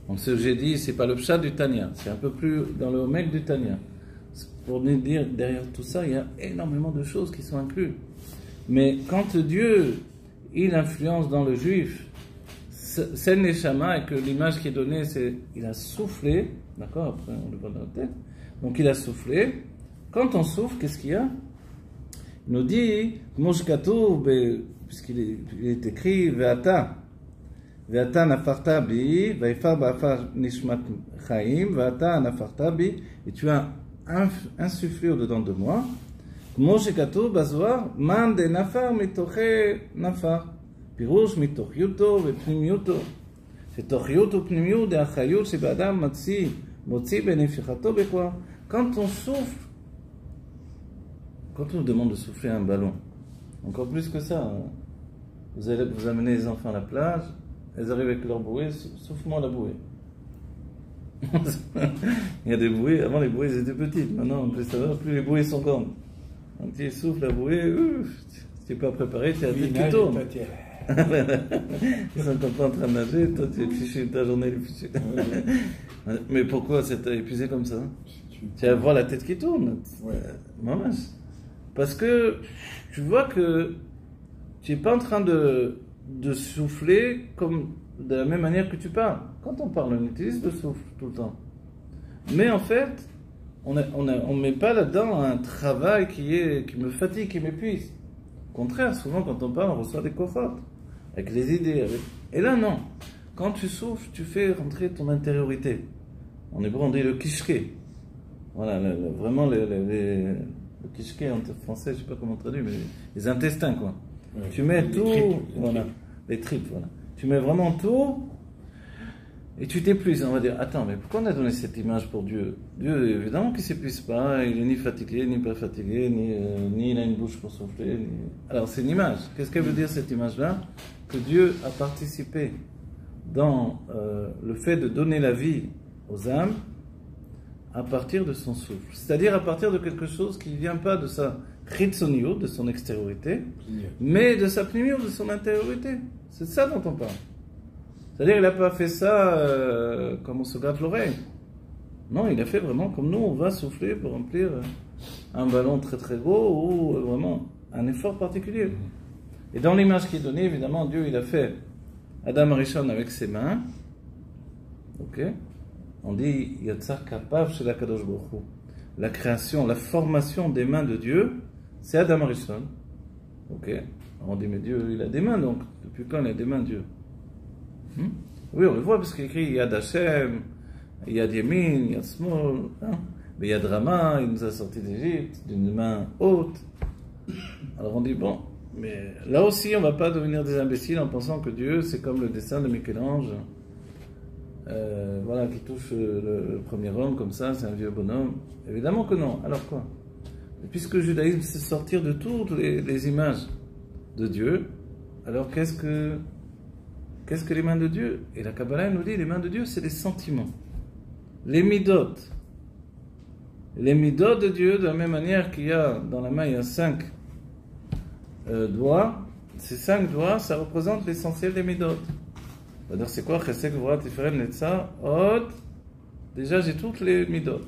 Donc ce que j'ai dit, c'est pas le pshat du Tanya, c'est un peu plus dans le homèque du Tanya. Pour nous dire, derrière tout ça, il y a énormément de choses qui sont incluses. Mais quand Dieu, il influence dans le juif, c'est le Neshama, et que l'image qui est donnée, c'est il a soufflé, d'accord, après on le voit dans la tête, donc il a soufflé. Quand on souffle, qu'est-ce qu'il y a? Il nous dit, puisqu'il est écrit, Ve'ata nafarta bi, Va'ifar ba'afar nishmat chaim, Ve'ata nafarta bi, et tu as insufflé au-dedans de moi. כמו שכתוב בזוהר, מן דנפר מתוכי נפר. פירוש מתוכיותו ופנימיותו. שתוכיות ופנימיות דאחריות שבאדם מוציא בנפיחתו בכוח. Quand on souffle, quand on nous demande de souffler un ballon, encore plus que ça, hein. Vous allez vous amener les enfants à la plage, elles arrivent avec leur bouée, souffle-moi la bouée. Il y a des bouées, avant les bouées étaient petites, maintenant plus ça va, plus les bouées sont grandes. Donc tu souffles la bouée, tu n'es pas préparé, tu as la tête qui tourne. Ils sont pas en train de nager, toi tu es fichu, ta journée est fichue. Mais pourquoi c'est épuisé comme ça? Tu vas voir la tête qui tourne. Ouais. Parce que tu vois que tu n'es pas en train de souffler comme de la même manière que tu parles. Quand on parle, on utilise le souffle tout le temps. Mais en fait, on ne met pas là-dedans un travail qui me fatigue, qui m'épuise. Au contraire, souvent quand on parle, on reçoit des cohortes, avec les idées. Et là, non. Quand tu souffles, tu fais rentrer ton intériorité. En hébreu, on dit le kishke. Voilà, vraiment le kishke en français, je ne sais pas comment traduire, mais les intestins, quoi. Ouais, tu mets tout, les tripes, voilà. Tu mets vraiment tout. Et tu t'épuises, on va dire, attends, mais pourquoi on a donné cette image pour Dieu? Dieu, évidemment qu'il ne s'épuise pas, il n'est ni fatigué, ni pas fatigué, ni il a une bouche pour souffler. Alors c'est une image. Qu'est-ce qu'elle veut dire cette image-là? Que Dieu a participé dans le fait de donner la vie aux âmes à partir de son souffle. C'est-à-dire à partir de quelque chose qui ne vient pas de sa chitzonio, de son extériorité, mais de sa pnimio, de son intériorité. C'est ça dont on parle. C'est-à-dire, il n'a pas fait ça comme on se gratte l'oreille. Non, il a fait vraiment comme nous, on va souffler pour remplir un ballon très très gros ou vraiment un effort particulier. Et dans l'image qui est donnée, évidemment, Dieu, il a fait Adam Arishon avec ses mains. Ok? On dit Yatzar Kapav chez la Kadosh Baruch Hu. La création, la formation des mains de Dieu, c'est Adam Arishon. Ok? Alors on dit, mais Dieu, il a des mains, donc depuis quand il a des mains, Dieu? Oui, on le voit parce qu'il écrit Yad Hashem, Yad Yemin, Yad Smol, mais Yad Rama, il nous a sortis d'Égypte d'une main haute. Alors on dit, bon, mais là aussi on ne va pas devenir des imbéciles en pensant que Dieu c'est comme le dessin de Michel-Ange, voilà, qui touche le premier homme comme ça, c'est un vieux bonhomme. Évidemment que non. Alors quoi? Et puisque le judaïsme c'est sortir de toutes les images de Dieu, alors qu'est-ce que les mains de Dieu? Et la Kabbalah nous dit, les mains de Dieu, c'est les sentiments. Les midot. Les midot de Dieu, de la même manière qu'il y a, dans la main, il y a 5 doigts. Ces 5 doigts, ça représente l'essentiel des midot. C'est-à-dire, c'est quoi? Chesed, Gvura, Tiferet, Netzah, Od. Déjà, j'ai toutes les midot.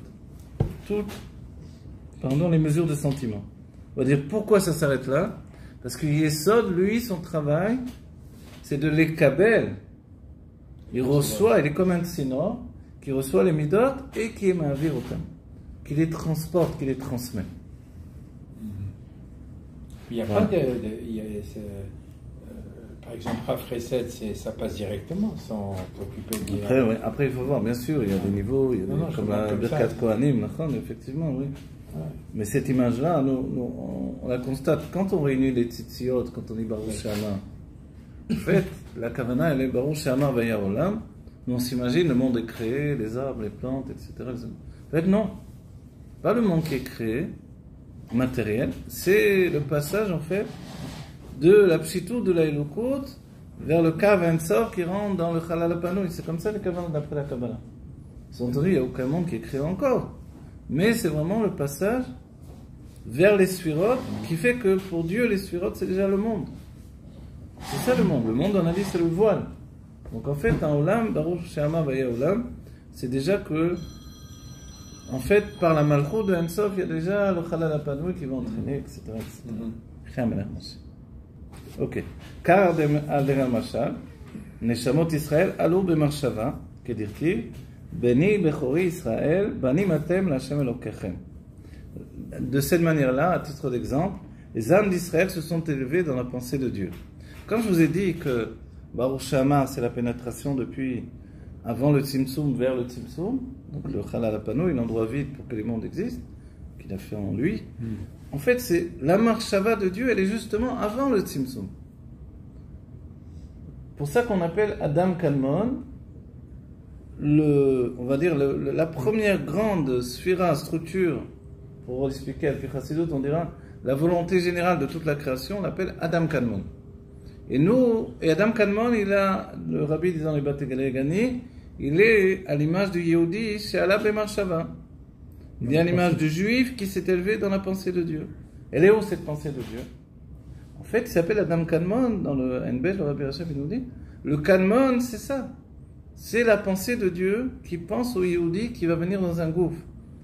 Les mesures de sentiments. On va dire, pourquoi ça s'arrête là? Parce que Yesod, lui, son travail, c'est de les kabel. Il reçoit, il est comme un tsinor, qui reçoit les midot et qui est ma'avir autant. Qui les transporte, qui les transmet. Il n'y a pas par exemple, Rafreset, ça passe directement sans s'occuper de... Après, il faut voir, bien sûr, il y a des niveaux, il y a comme la Birkat Kohanim, effectivement, oui. Ouais. Mais cette image-là, on la constate. Quand on réunit les tzitziot, quand on dit Baruch She'amar, en fait, la Kavana, elle est Baruch She'amar Vaya Olam, Nous, on s'imagine, le monde est créé, les arbres, les plantes, etc. En fait, non. Pas le monde qui est créé, matériel. C'est le passage, en fait, de la pshitout, de la Elokut, vers le Kav Ein-Sof qui rentre dans le Chalal HaPanui. C'est comme ça les Kavanot d'après la Kabbalah. Ils ont entendu, il n'y a aucun monde qui est créé encore. Mais c'est vraiment le passage vers les Sphirot qui fait que pour Dieu, les Sphirot, c'est déjà le monde. C'est ça le monde. Le monde, on a dit, c'est le voile. Donc en fait, en Olam, Baruch She'amar Vaya Olam, c'est déjà que, en fait, par la Malchut de Ein-Sof, il y a déjà le Chalal HaPanui qui va entraîner, etc. Ok. Car al der Mashal, Neshamot Israël, alou b'marshava, kedirti, Beni Bechori Israël, Banim Atem L'Hashem Elokechem. De cette manière-là, à titre d'exemple, les âmes d'Israël se sont élevées dans la pensée de Dieu. Quand je vous ai dit que Baruch She'amar, c'est la pénétration depuis avant le Tzimtzum vers le Tzimtzum, donc le Chalal HaPanui, l'endroit vide pour que les mondes existent, qu'il a fait en lui. En fait, c'est la marshava de Dieu, elle est justement avant le Tzimtzum. Pour ça qu'on appelle Adam Kadmon, on va dire la première grande sphira, structure, pour expliquer à Chassidut, on dira la volonté générale de toute la création, on l'appelle Adam Kadmon. Et Adam Kadmon, le rabbi disant les Bategalei Gani, il est à l'image du Yehudi, c'est Allah B'Marshava. Il est à l'image du juif qui s'est élevé dans la pensée de Dieu. Elle est où cette pensée de Dieu? En fait, il s'appelle Adam Kadmon, dans le NB, le rabbi Rachab, il nous dit, le Kadmon, c'est ça. C'est la pensée de Dieu qui pense au Yehudi qui va venir dans un gouffre,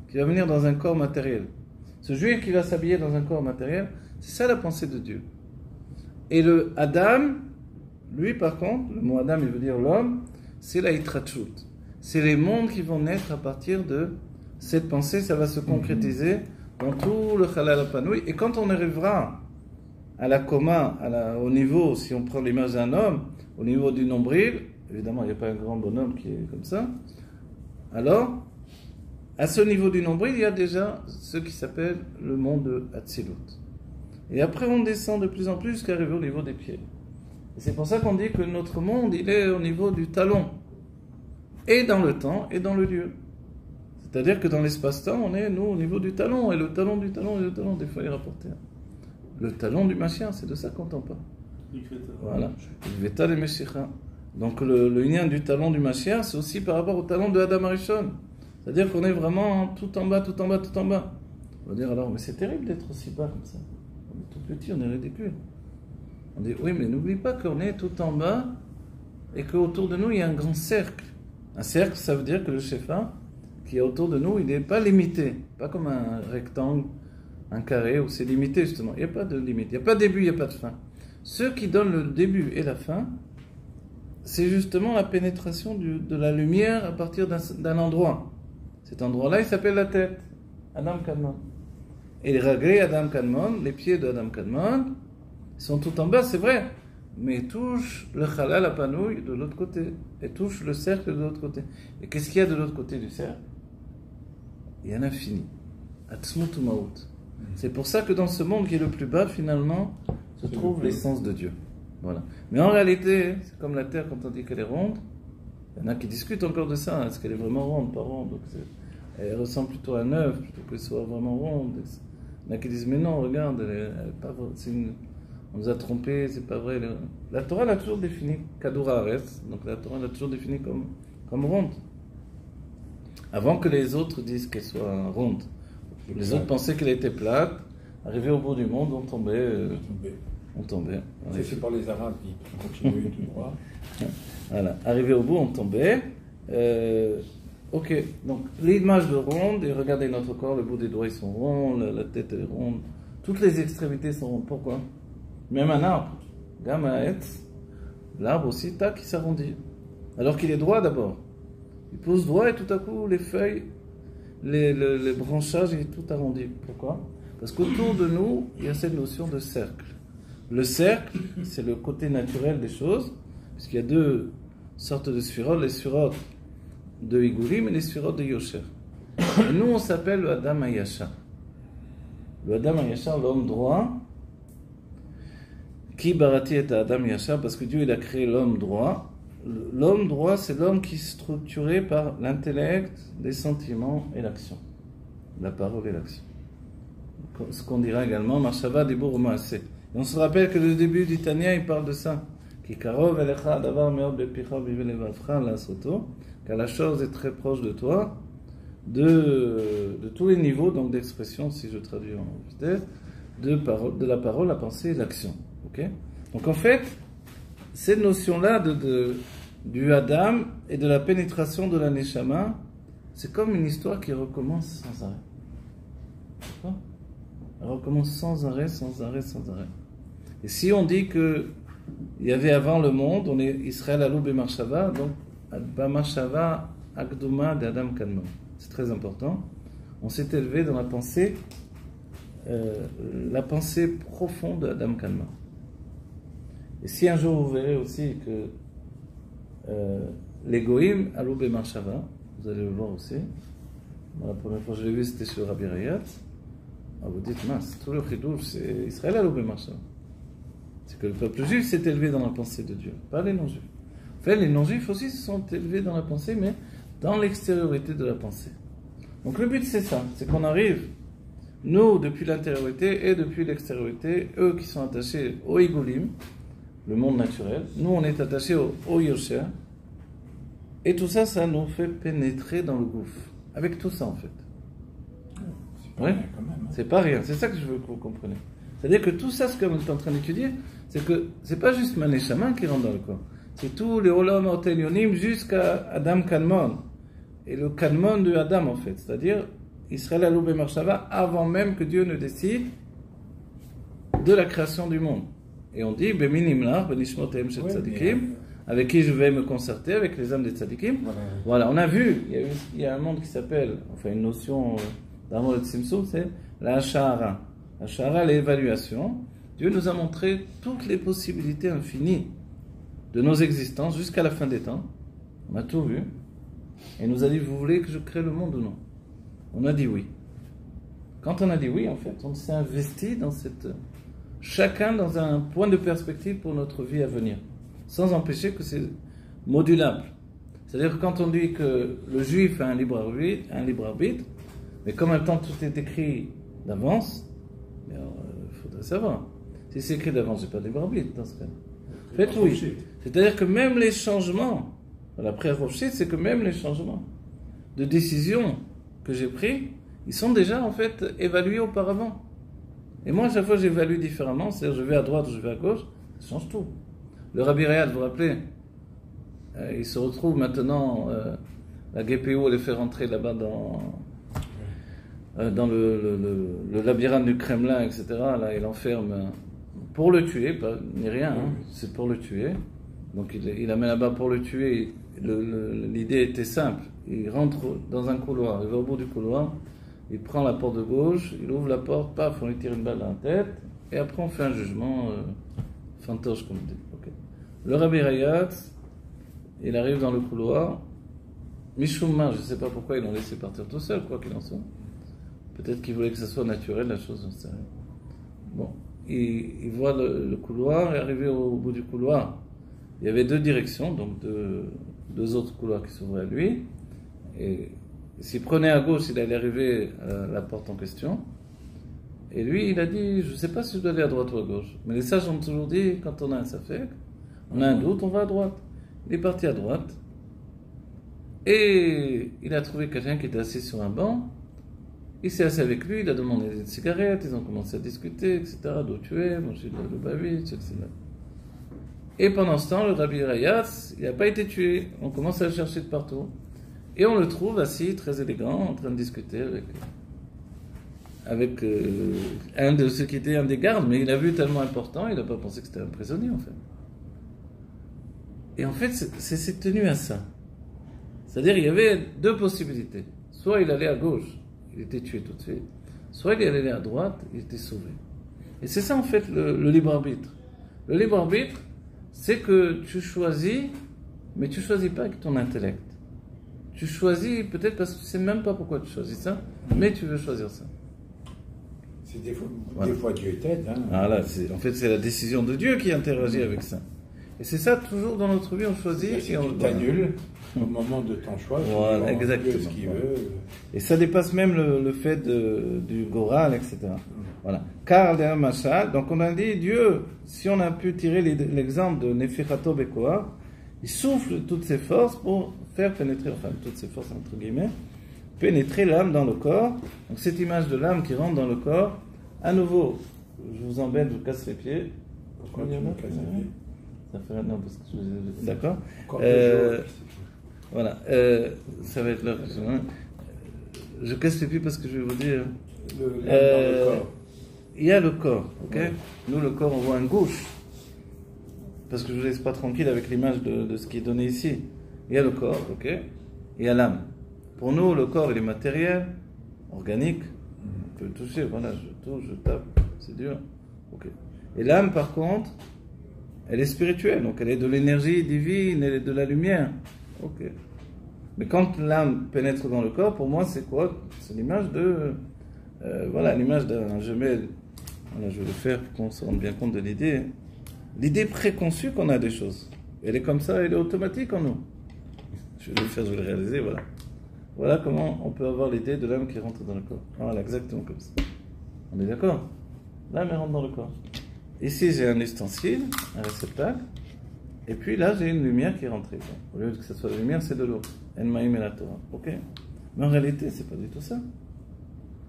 qui va venir dans un corps matériel. Ce juif qui va s'habiller dans un corps matériel, c'est ça la pensée de Dieu. Et le Adam, lui par contre, le mot Adam il veut dire l'homme, c'est la Hitrachut. C'est les mondes qui vont naître à partir de cette pensée, ça va se concrétiser dans tout le Chalal HaPanui. Et quand on arrivera à la coma, au niveau, si on prend l'image d'un homme, au niveau du nombril, évidemment, il n'y a pas un grand bonhomme qui est comme ça. Alors, à ce niveau du nombril, il y a déjà ce qui s'appelle le monde de Hatzilut. Et après, on descend de plus en plus jusqu'à arriver au niveau des pieds. Et c'est pour ça qu'on dit que notre monde, il est au niveau du talon. Et dans le temps, et dans le lieu. C'est-à-dire que dans l'espace-temps, on est, nous, au niveau du talon. Et le talon du talon, et le talon, des fois, il est rapporté. Le talon du Mashiach, c'est de ça qu'on entend pas. Voilà. Veta de Meshicha. Donc le lien du talon du Mashiach, c'est aussi par rapport au talon de Adam Arishon. C'est-à-dire qu'on est vraiment tout en bas, tout en bas, tout en bas. On va dire alors, mais c'est terrible d'être aussi bas comme ça. On est tout petit, on est ridicule. On dit, oui, mais n'oublie pas qu'on est tout en bas et qu'autour de nous, il y a un grand cercle. Un cercle, ça veut dire que le Shefa, qui est autour de nous, il n'est pas limité. Pas comme un rectangle, un carré, où c'est limité justement. Il n'y a pas de limite. Il n'y a pas de début, il n'y a pas de fin. Ceux qui donnent le début et la fin, c'est justement la pénétration de la lumière à partir d'un endroit. Cet endroit-là, il s'appelle la tête, Adam Kadmon. Et les raglés Adam Kadmon, les pieds d'Adam Kadmon, ils sont tout en bas, c'est vrai, mais ils touchent le Chalal HaPanui de l'autre côté, et touchent le cercle de l'autre côté. Et qu'est-ce qu'il y a de l'autre côté du cercle? Il y a l'infini. Atzmut Umaut. C'est pour ça que dans ce monde qui est le plus bas, finalement, se trouve l'essence de Dieu. Voilà. Mais en réalité, c'est comme la Terre quand on dit qu'elle est ronde. Il y en a qui discutent encore de ça. Est-ce qu'elle est vraiment ronde, pas ronde? Donc elle ressemble plutôt à un œuf, plutôt qu'elle soit vraiment ronde. Il y en a qui disent, mais non, regarde, elle est pas vraie. On nous a trompés, c'est pas vrai. La Torah l'a toujours définie, Kadura Aretz, donc la Torah l'a toujours définie comme ronde. Avant que les autres disent qu'elle soit ronde. Les autres pensaient qu'elle était plate. Arrivé au bout du monde, on tombait. On tombait. C'est fait par les Arabes qui continuent tout droit. Voilà. Arrivé au bout, on tombait. Ok, donc l'image de ronde, et regardez notre corps, le bout des doigts ils sont ronds, la tête est ronde, toutes les extrémités sont rondes. Pourquoi? Même un arbre, l'arbre aussi, tac, il s'arrondit. Alors qu'il est droit d'abord. Il pousse droit et tout à coup, les feuilles, les branchages, il est tout arrondi. Pourquoi? Parce qu'autour de nous, il y a cette notion de cercle. Le cercle, c'est le côté naturel des choses, puisqu'il y a deux sortes de sphirotes, les sphirotes de Igurim et les sphirotes de Yosher. Et nous, on s'appelle le Adam Hayasha. Le Adam Hayasha, l'homme droit, qui barati est Adam Yasha, parce que Dieu il a créé l'homme droit, l'homme droit, c'est l'homme qui est structuré par l'intellect, les sentiments et l'action. La parole et l'action. Ce qu'on dira également, Machava Dibur Maase. Et on se rappelle que le début du Tanya, il parle de ça. Car la chose est très proche de toi, de tous les niveaux donc d'expression, si je traduis en vitesse, de la parole, la pensée et l'action. Okay? Donc en fait, cette notion-là du Adam et de la pénétration de la Neshama, c'est comme une histoire qui recommence sans arrêt. D'accord? Elle recommence sans arrêt, sans arrêt, sans arrêt. Et si on dit que il y avait avant le monde, on est Israël Alou B'Marshava, donc B'Marshava Akdouma d'Adam Kadmon. C'est très important. On s'est élevé dans la pensée profonde d'Adam Kadmon. Et si un jour vous verrez aussi que l'égoïme Alou B'Marshava, vous allez le voir aussi. La première fois que je l'ai vu, c'était sur Rabbi Rayat. Vous dites, mince, tout le chidouche, c'est Israël Alou B'Marshava. C'est que le peuple juif s'est élevé dans la pensée de Dieu, pas les non-juifs. En fait, les non-juifs aussi se sont élevés dans la pensée, mais dans l'extériorité de la pensée. Donc le but, c'est ça, c'est qu'on arrive, nous, depuis l'intériorité et depuis l'extériorité, eux qui sont attachés au Igolim, le monde naturel, nous, on est attachés au Yosher, et tout ça, ça nous fait pénétrer dans le gouffre. Avec tout ça, en fait. C'est pas rien quand même. Hein. C'est pas rien, c'est ça que je veux que vous compreniez. C'est-à-dire que tout ça, ce que vous êtes en train d'étudier, c'est que c'est pas juste Maneshama qui rentre dans le corps. C'est tous les Olam Otelionim jusqu'à Adam Kadmon. Et le Kadmon de Adam, en fait. C'est-à-dire Israël Alou B'Marshava avant même que Dieu ne décide de la création du monde. Et on dit Beminimlar, Benishmotem Shel Tzadikim, avec qui je vais me concerter, avec les âmes des Tzadikim. Voilà, on a vu, il y a un monde qui s'appelle, enfin une notion d'amour de Tzimtzum, c'est la Shahara. La Shahara, l'évaluation. Dieu nous a montré toutes les possibilités infinies de nos existences jusqu'à la fin des temps. On a tout vu. Et nous a dit, vous voulez que je crée le monde ou non? On a dit oui. Quand on a dit oui, en fait, on s'est investi dans cette... Chacun dans un point de perspective pour notre vie à venir. Sans empêcher que c'est modulable. C'est-à-dire que quand on dit que le juif a un libre arbitre, mais qu'en même temps tout est écrit d'avance, il faudrait savoir. Si c'est écrit d'avance, j'ai pas de libre arbitre dans ce cas. Faites oui. C'est-à-dire que même les changements, après Rochit, c'est que même les changements de décision que j'ai pris, ils sont déjà en fait évalués auparavant. Et moi, à chaque fois, j'évalue différemment, c'est-à-dire je vais à droite ou je vais à gauche, ça change tout. Le Rabbi Rayad, vous vous rappelez, il se retrouve maintenant, la GPU, elle les fait rentrer là-bas dans le labyrinthe du Kremlin, etc. Là, il enferme pour le tuer, pas ni rien, hein, c'est pour le tuer. Donc il amène là-bas pour le tuer. L'idée était simple. Il rentre dans un couloir, il va au bout du couloir, il prend la porte de gauche, il ouvre la porte, paf, on lui tire une balle dans la tête, et après on fait un jugement fantoche, comme on dit. Okay. Le Rabbi Rayat, il arrive dans le couloir. Mishumma, je ne sais pas pourquoi ils l'ont laissé partir tout seul, quoi qu'il en soit. Peut-être qu'il voulait que ce soit naturel, la chose, j'en sais rien. Bon, il voit le couloir, et arrivé au bout du couloir, il y avait deux directions, donc deux autres couloirs qui s'ouvraient à lui. Et s'il prenait à gauche, il allait arriver à la porte en question. Et lui, il a dit, je ne sais pas si je dois aller à droite ou à gauche. Mais les sages ont toujours dit, quand on a un safek, on a un doute, on va à droite. Il est parti à droite. Et il a trouvé quelqu'un qui était assis sur un banc. Il s'est assis avec lui, il a demandé des cigarettes, ils ont commencé à discuter, etc. D'où tu es, moi je suis de Lubavitch, etc. Et pendant ce temps, le Rabbi Rayat, il n'a pas été tué. On commence à le chercher de partout. Et on le trouve assis, très élégant, en train de discuter avec un de ceux qui était un des gardes, mais il a vu tellement important, il n'a pas pensé que c'était un prisonnier, en fait. Et en fait, c'est tenu à ça. C'est-à-dire, il y avait deux possibilités. Soit il allait à gauche, il était tué tout de suite. Soit il allait à droite, il était sauvé. Et c'est ça, en fait, le libre arbitre. Le libre arbitre, c'est que tu choisis, mais tu ne choisis pas avec ton intellect. Tu choisis peut-être parce que tu ne sais même pas pourquoi tu choisis ça, mais tu veux choisir ça. C'est des fois Dieu t'aide. Hein. Ah là, en fait, c'est la décision de Dieu qui interagit avec ça. Et c'est ça, toujours dans notre vie, on choisit et on t'annule au moment de ton choix. Voilà, exactement. Ce qu'il veut. Et ça dépasse même le fait du Goral, etc. Voilà. Car le Machal, donc on a dit, Dieu, si on a pu tirer l'exemple de Nefichato Bekoa, il souffle toutes ses forces pour faire pénétrer, enfin toutes ses forces entre guillemets, pénétrer l'âme dans le corps. Donc cette image de l'âme qui rentre dans le corps, à nouveau, je vous embête, je vous casse les pieds. Pourquoi tu me casses les pieds? Ça fait non, parce que d'accord. Voilà, ça va être là. Je casse les pieds parce que je vais vous dire. Dans le corps. Il y a le corps, ok. Ouais. Nous, le corps, on voit un gauche. Parce que je ne vous laisse pas tranquille avec l'image de ce qui est donné ici. Il y a le corps, ok. Il y a l'âme. Pour nous, le corps, il est matériel, organique. On peut le toucher, voilà, je touche, je tape, c'est dur. Ok. Et l'âme, par contre, elle est spirituelle, donc elle est de l'énergie divine, elle est de la lumière. Ok. Mais quand l'âme pénètre dans le corps, pour moi, c'est quoi? C'est l'image de... voilà, l'image d'un gemelle. Voilà, je vais le faire pour qu'on se rende bien compte de l'idée. L'idée préconçue qu'on a des choses. Elle est comme ça, elle est automatique en nous. Je vais le faire, je vais le réaliser, voilà. Voilà comment on peut avoir l'idée de l'âme qui rentre dans le corps. Voilà, exactement comme ça. On est d'accord? L'âme, elle rentre dans le corps. Ici, j'ai un ustensile, un réceptacle. Et puis là, j'ai une lumière qui est rentrée. Au lieu que ce soit la lumière, c'est de l'eau. En-Maïm et la Torah. Ok? Mais en réalité, c'est pas du tout ça.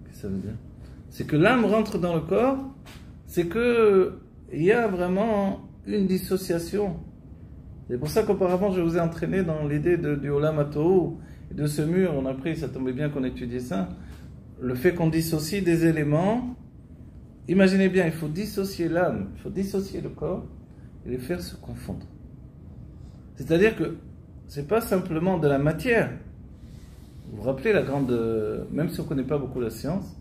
Qu'est-ce que ça veut dire? C'est que l'âme rentre dans le corps, c'est que il y a vraiment une dissociation. C'est pour ça qu'auparavant, je vous ai entraîné dans l'idée du Olam HaTohu et de ce mur. On a pris, ça tombait bien qu'on étudiait ça, le fait qu'on dissocie des éléments. Imaginez bien, il faut dissocier l'âme, il faut dissocier le corps et les faire se confondre. C'est-à-dire que c'est pas simplement de la matière. Vous vous rappelez la grande, même si on ne connaît pas beaucoup la science,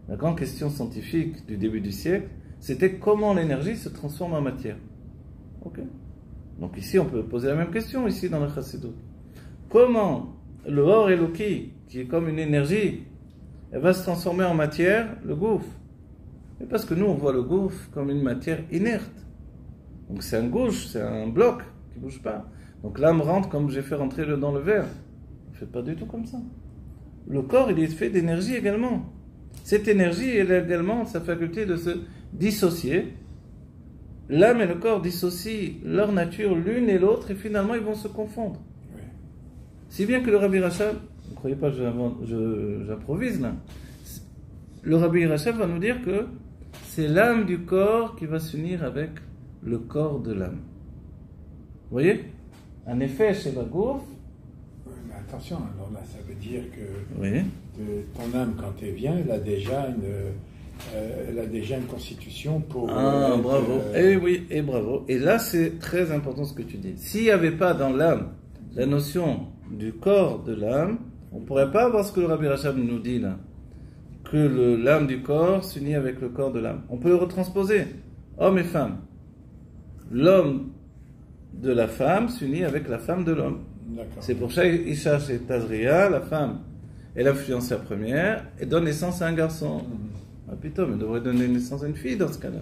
la grande question scientifique du début du siècle, c'était comment l'énergie se transforme en matière. Ok. Donc ici, on peut poser la même question ici dans le Chassidut. Comment le Or Eloki, qui est comme une énergie, elle va se transformer en matière, le gouffre. Et parce que nous, on voit le gouffre comme une matière inerte. Donc c'est un gouffre, c'est un bloc qui ne bouge pas. Donc l'âme rentre comme j'ai fait rentrer dans le verre. On ne fait pas du tout comme ça. Le corps, il est fait d'énergie également. Cette énergie, elle a également sa faculté de se dissocier. L'âme et le corps dissocient leur nature l'une et l'autre et finalement ils vont se confondre. Oui. Si bien que le Rabbi Rachab, ne croyez pas que j'improvise là, le Rabbi Rachab va nous dire que c'est l'âme du corps qui va s'unir avec le corps de l'âme. Vous voyez? En effet, chez la Gouf. Oui, mais attention, alors là, ça veut dire que oui. Ton âme, quand elle vient, elle a déjà une constitution pour... Ah, bravo. Et oui, et bravo. Et là, c'est très important ce que tu dis. S'il n'y avait pas dans l'âme la notion du corps de l'âme, on ne pourrait pas avoir ce que le Rabbi Rachab nous dit là. Que l'âme du corps s'unit avec le corps de l'âme. On peut le retransposer. Homme et femme. L'homme de la femme s'unit avec la femme de l'homme. C'est pour ça Isha chez Tazria, la femme, elle influence la première et donne naissance à un garçon. Ah putain, mais elle devrait donner naissance à une fille dans ce cas-là.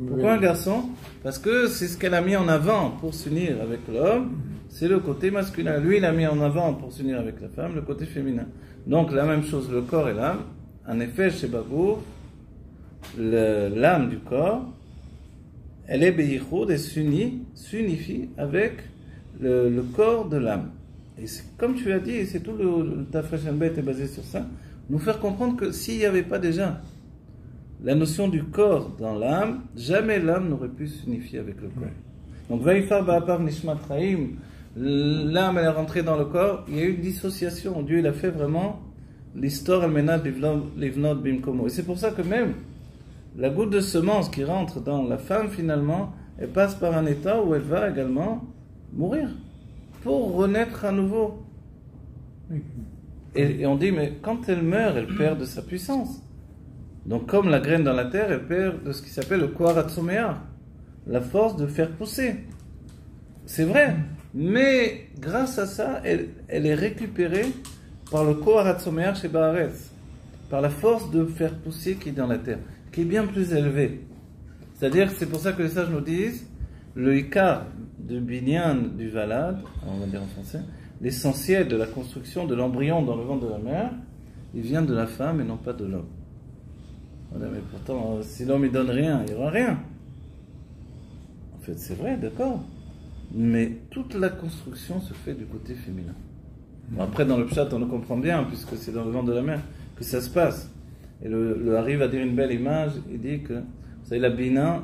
Pourquoi un garçon? Parce que c'est ce qu'elle a mis en avant pour s'unir avec l'homme, c'est le côté masculin. Lui, il a mis en avant pour s'unir avec la femme, le côté féminin. Donc la même chose, le corps et l'âme. En effet, chez Babou, l'âme du corps, elle est Beyichoud et s'unifie avec le corps de l'âme. Et comme tu as dit, et c'est tout le Tafresh Bet est basé sur ça, nous faire comprendre que s'il n'y avait pas déjà la notion du corps dans l'âme, jamais l'âme n'aurait pu s'unifier avec le corps. Donc, Vaïfar Ba'apar Nishmat Chaim, l'âme elle est rentrée dans le corps, il y a eu une dissociation. Dieu il a fait vraiment l'histoire al-menad livnot bimkomo. Et c'est pour ça que même la goutte de semence qui rentre dans la femme, finalement, elle passe par un état où elle va également mourir pour renaître à nouveau. Et on dit, mais quand elle meurt, elle perd de sa puissance. Donc comme la graine dans la terre, elle perd de ce qui s'appelle le Koharatsoméa, la force de faire pousser. C'est vrai, mais grâce à ça, elle est récupérée par le Koharatsoméa chez Baaretz, par la force de faire pousser qui est dans la terre, qui est bien plus élevée. C'est-à-dire que c'est pour ça que les sages nous disent, le ikar de binyan du valad, on va dire en français, l'essentiel de la construction de l'embryon dans le ventre de la mère, il vient de la femme et non pas de l'homme. Voilà, mais pourtant, si l'homme ne donne rien, il n'y aura rien. En fait, c'est vrai, d'accord. Mais toute la construction se fait du côté féminin. Bon, après, dans le pshat, on le comprend bien, puisque c'est dans le ventre de la mère que ça se passe. Et le Hari va dire une belle image, il dit que, vous savez, la bina,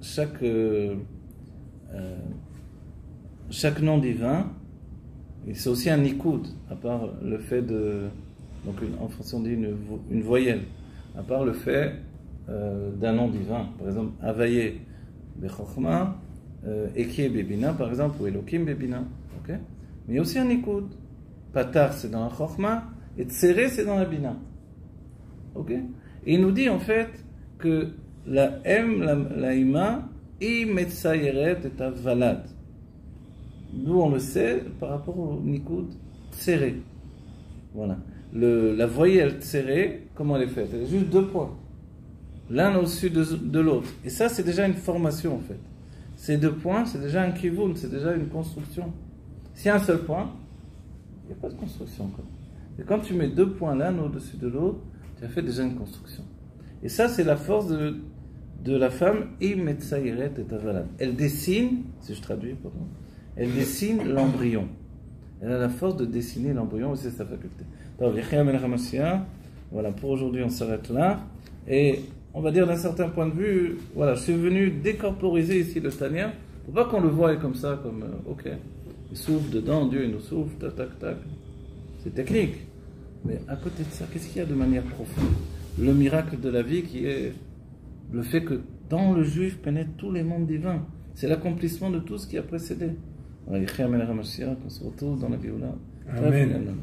chaque nom divin, c'est aussi un nikoud, à part le fait de... Donc en français on dit une voyelle, à part le fait d'un nom divin. Par exemple, Avaye Bechokma, Ekie Bebina, par exemple, ou Elokim Bebina. Okay? Mais il y a aussi un nikoud. Patar, c'est dans la Chokma, et Tsere, c'est dans la Bina. Okay? Et il nous dit en fait que la M, la Ima, I Metsayeret est à Valad. Nous on le sait par rapport au nikoud Tsere. Voilà. La voyelle Tsere, comment elle est faite? Elle est juste 2 points. L'un au-dessus de l'autre. Et ça, c'est déjà une formation en fait. Ces 2 points, c'est déjà un kivun, c'est déjà une construction. S'il y a un seul point, il n'y a pas de construction encore. Et quand tu mets 2 points l'un au-dessus de l'autre, tu as fait déjà une construction. Et ça, c'est la force de la femme, Imetsayiret et Tavalad. Elle dessine, si je traduis, pardon, elle dessine l'embryon. Elle a la force de dessiner l'embryon, et c'est sa faculté. Voilà, pour aujourd'hui, on s'arrête là. Et on va dire d'un certain point de vue, voilà, je suis venu décorporiser ici le Tanya, pour pas qu'on le voie comme ça, comme, ok, il souffle dedans, Dieu il nous souffle, tac, tac, tac. C'est technique. Mais à côté de ça, qu'est-ce qu'il y a de manière profonde? Le miracle de la vie qui est le fait que dans le juif pénètrent tous les mondes divins. C'est l'accomplissement de tout ce qui a précédé. On se retrouve dans la Géoula. Amen.